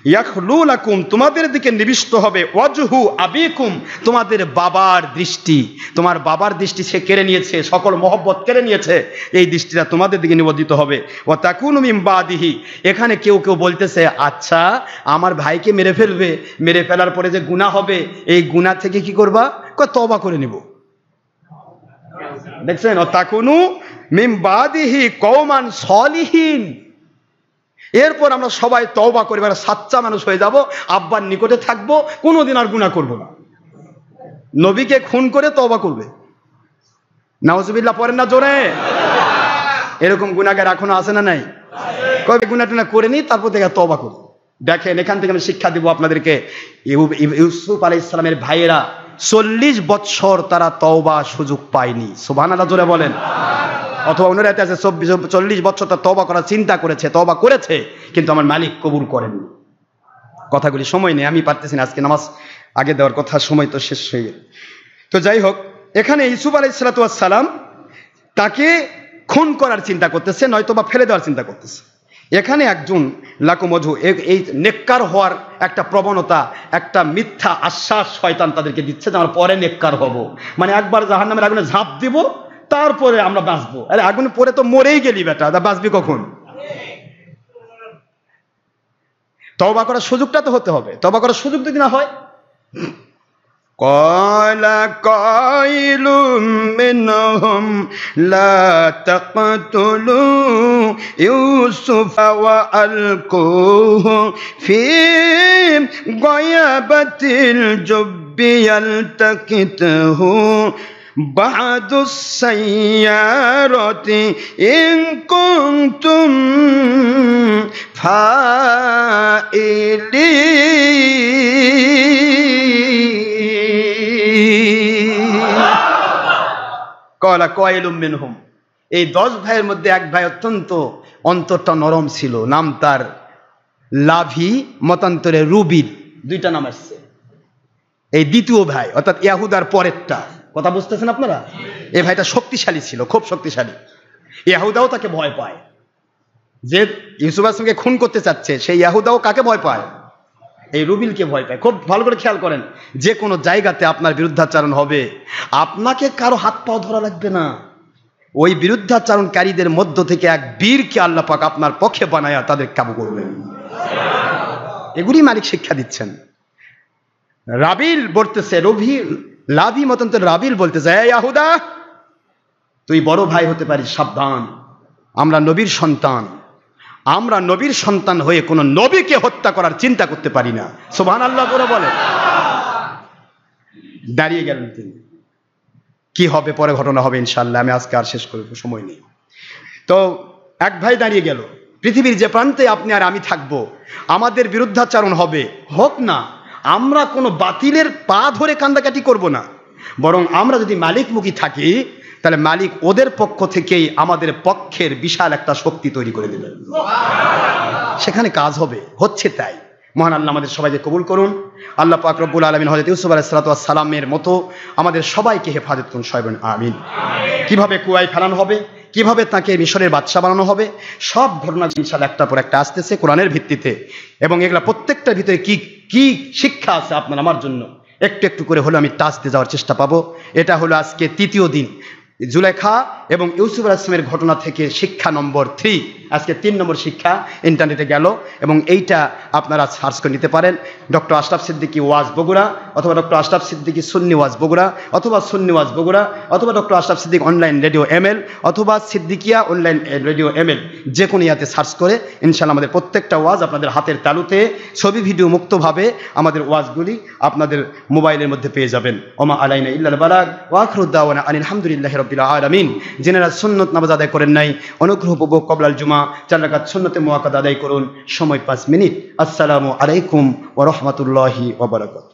ইয়াখলু লাকুম, তোমাদের দিকে নিবিষ্ট হবে। ওয়াজহু আবিকুম, তোমাদের বাবার দৃষ্টি, তোমার বাবার দৃষ্টি সে কেড়ে নিয়েছে, সকল মহব্বত কেড়ে নিয়েছে, এই দৃষ্টিটা তোমাদের দিকে নিবদ্ধিত হবে। ওয়া তাকুনু মিন বাদিহি, এখানে কেউ কেউ বলতেছে আচ্ছা আমার ভাইকে মেরে ফেলবে, মেরে ফেলার পরে যে গুনাহ হবে, এই গুনাহ থেকে কি করবা? তওবা করে নিব। দেখছেন, ওয়া তাকুনু মিন বাদিহি কওমান সলিহিন, এরপর আমরা সবাই তওবা করে সাচ্চা মানুষ হয়ে যাব, আব্বার নিকটে থাকবো, কোনোদিন আর গুনাহ করব না। নবীকে খুন করে তওবা করবে, নাউজুবিল্লাহ পড়েন না জোরে? এরকম গুনাহগার এখনো আছে না নাই? কবে গুনাহ টুনা করে নি, তারপর থেকে তওবা করব। দেখেন, এখান থেকে আমি শিক্ষা দিব আপনাদেরকে। ইউসুফ আলাইহিস সালামের ভাইয়েরা 40 বৎসর তারা তওবা সুযোগ পায়নি। সুবহানাল্লাহ জোরে বলেন। অথবা অন্য রাতে আছে 40 বছর তার তওবা করার চিন্তা করেছে, তওবা করেছে, কিন্তু আমার মালিক কবুল করেননি। কথাগুলি সময় নেই, আমি পারতেছি না, আজকে নামাজ আগে দেওয়ার কথা, সময় তো শেষ হয়ে গেল। তো যাই হোক, এখানে ইউসুফ আলাইহিস সালাম তাকে খুন করার চিন্তা করতেছে, নয়তো বা ফেলে দেওয়ার চিন্তা করতেছে। এখানে একজন লাকুমজু, এই নেককার হওয়ার একটা প্রবণতা, একটা মিথ্যা আশ্বাস শয়তান তাদেরকে দিচ্ছে যে আমরা পরে নেককার হব, মানে একবার জাহান্নামের আগুনে ঝাঁপ দিব, তারপরে আমরা বাঁচবো। আরে আগুনে পরে তো মরেই গেলি বেটা, বাঁচবি কখন? তওবা করার সুযোগটা তো হতে হবে। তওবা করার সুযোগ যদি না হয়, ক্বালা কাইলুম মিনহুম লা তাকতুলু ইউসুফা ওয়া আলকুহু ফি গায়াবাতিল জুব্বি ইয়ালতাকিতুহু বা'দুস সাইয়ারাতি ইন কুনতুম ফাইলিন। ক্বালা কাইলুম মিনহুম, এই 10 ভাইয়ের মধ্যে এক ভাই অত্যন্ত অন্তরটা নরম ছিল, নাম তার লাভি, মতান্তরে রুবিদ, 2টা নাম আসছে। এই দ্বিতীয় ভাই অর্থাৎ ইয়াহুদার পরেরটা, কথা বুঝতেছেন আপনারা? এই ভাইটা শক্তিশালী ছিল, খুব শক্তিশালী। ইয়াহুদাও তাকে ভয় পায়, যে ইউসুফ আলাইহিস সালামকে খুন করতে চাচ্ছে, সেই ইয়াহুদাও কাকে ভয় পায়? এই রুবিলকে ভয় পায়। খুব ভালো করে খেয়াল করেন, যে কোনো জায়গাতে আপনার বিরুদ্ধাচারণ হবে, আপনাকে কারো হাত পাও ধরা লাগবে না, ওই বিরুদ্ধাচারণকারীদের মধ্য থেকে এক বীরকে আল্লাহ পাক আপনার পক্ষে বানায়া তাদের কাবু করবেন। এগুলি মালিক শিক্ষা দিচ্ছেন। রাবিল বলতেছে, লাভি মতন তো রাবিল বলতেছে, এই ইয়াহুদা, তুই বড় ভাই হতে পারিস, সাবধান, আমরা নবীর সন্তান, আমরা নবীর সন্তান হয়ে কোন নবীকে হত্যা করার চিন্তা করতে পারি না। সুবহানাল্লাহ করে বলে দাঁড়িয়ে গেলেন তিনি। কি হবে পরে ঘটনা হবে ইনশাআল্লাহ, আমি আজকে আর শেষ করব, সময় নেই। তো এক ভাই দাঁড়িয়ে গেল, পৃথিবীর যে প্রান্তে আপনি আর আমি থাকবো, আমাদের বিরুদ্ধাচারণ হবে, হোক না, আমরা কোনো বাতিলের পা ধরে কান্দাকাটি করব না, বরং আমরা যদি মালিকমুখী থাকি, তাহলে মালিক ওদের পক্ষ থেকেই আমাদের পক্ষের বিশাল একটা শক্তি তৈরি করে দেবেন, সেখানে কাজ হবে, হচ্ছে তাই। মহান আল্লাহ আমাদের সবাইকে কবুল করুন। আল্লাহ পাক রব্বুল আলামিন হযরত ইউসুফ আলাইহিস সালাতু ওয়াস সালামের মতো আমাদের সবাইকে হেফাজত করুন, সবাই বলেন আমিন। কিভাবে কুয়ায় ফেলানো হবে, কিভাবে তাকে মিশরের বাদশা বানানো হবে, সব ঘটনা ইনশাআল্লাহ একটা পর একটা আসতেছে কোরআনের ভিত্তিতে, এবং এগুলা প্রত্যেকটার ভিতরে কি কি শিক্ষা আছে আপনার আমার জন্য একটু একটু করে হলো আমি টাচ দিয়ে যাওয়ার চেষ্টা পাবো। এটা হলো আজকে তৃতীয় দিন, জুলেখা এবং ইউসুফ আলাইহিস সালামের ঘটনা থেকে শিক্ষা নম্বর 3, আজকে 3 নম্বর শিক্ষা ইন্টারনেটে গেল, এবং এইটা আপনারা সার্চ করে নিতে পারেন। ডক্টর আশরাফ সিদ্দিকী ওয়াজ বগুড়া, অথবা ডক্টর আশরাফ সিদ্দিকী সুন্নি ওয়াজ বগুড়া, অথবা সুন্নি ওয়াজ বগুড়া, অথবা doctor Ashraf Siddique online radio ML, অথবা সিদ্দিকিয়া অনলাইন রেডিও ML, যে কোনো ইয়াতে সার্চ করে ইনশাআল্লাহ আমাদের প্রত্যেকটা ওয়াজ আপনাদের হাতের তালুতে ছবি ভিডিও মুক্তভাবে আমাদের ওয়াজগুলি আপনাদের মোবাইলের মধ্যে পেয়ে যাবেন। ওমা আলাইনা ইল্লাল বালাগ ওয়া আখিরু দাওয়ানা আনিল হামদুলিল্লাহি রাব্বিল আলামিন। যিনারা সুন্নত নামাজ আদায় করেন নাই, অনুগ্রহপূর্বক কবলাল জুমা 4 রাকাত সুন্নতে মুআক্কাদা আদায় করুন, সময় 5 মিনিট। আসসালামু আলাইকুম ওয়া রাহমাতুল্লাহি ওয়া বারাকাতুহু।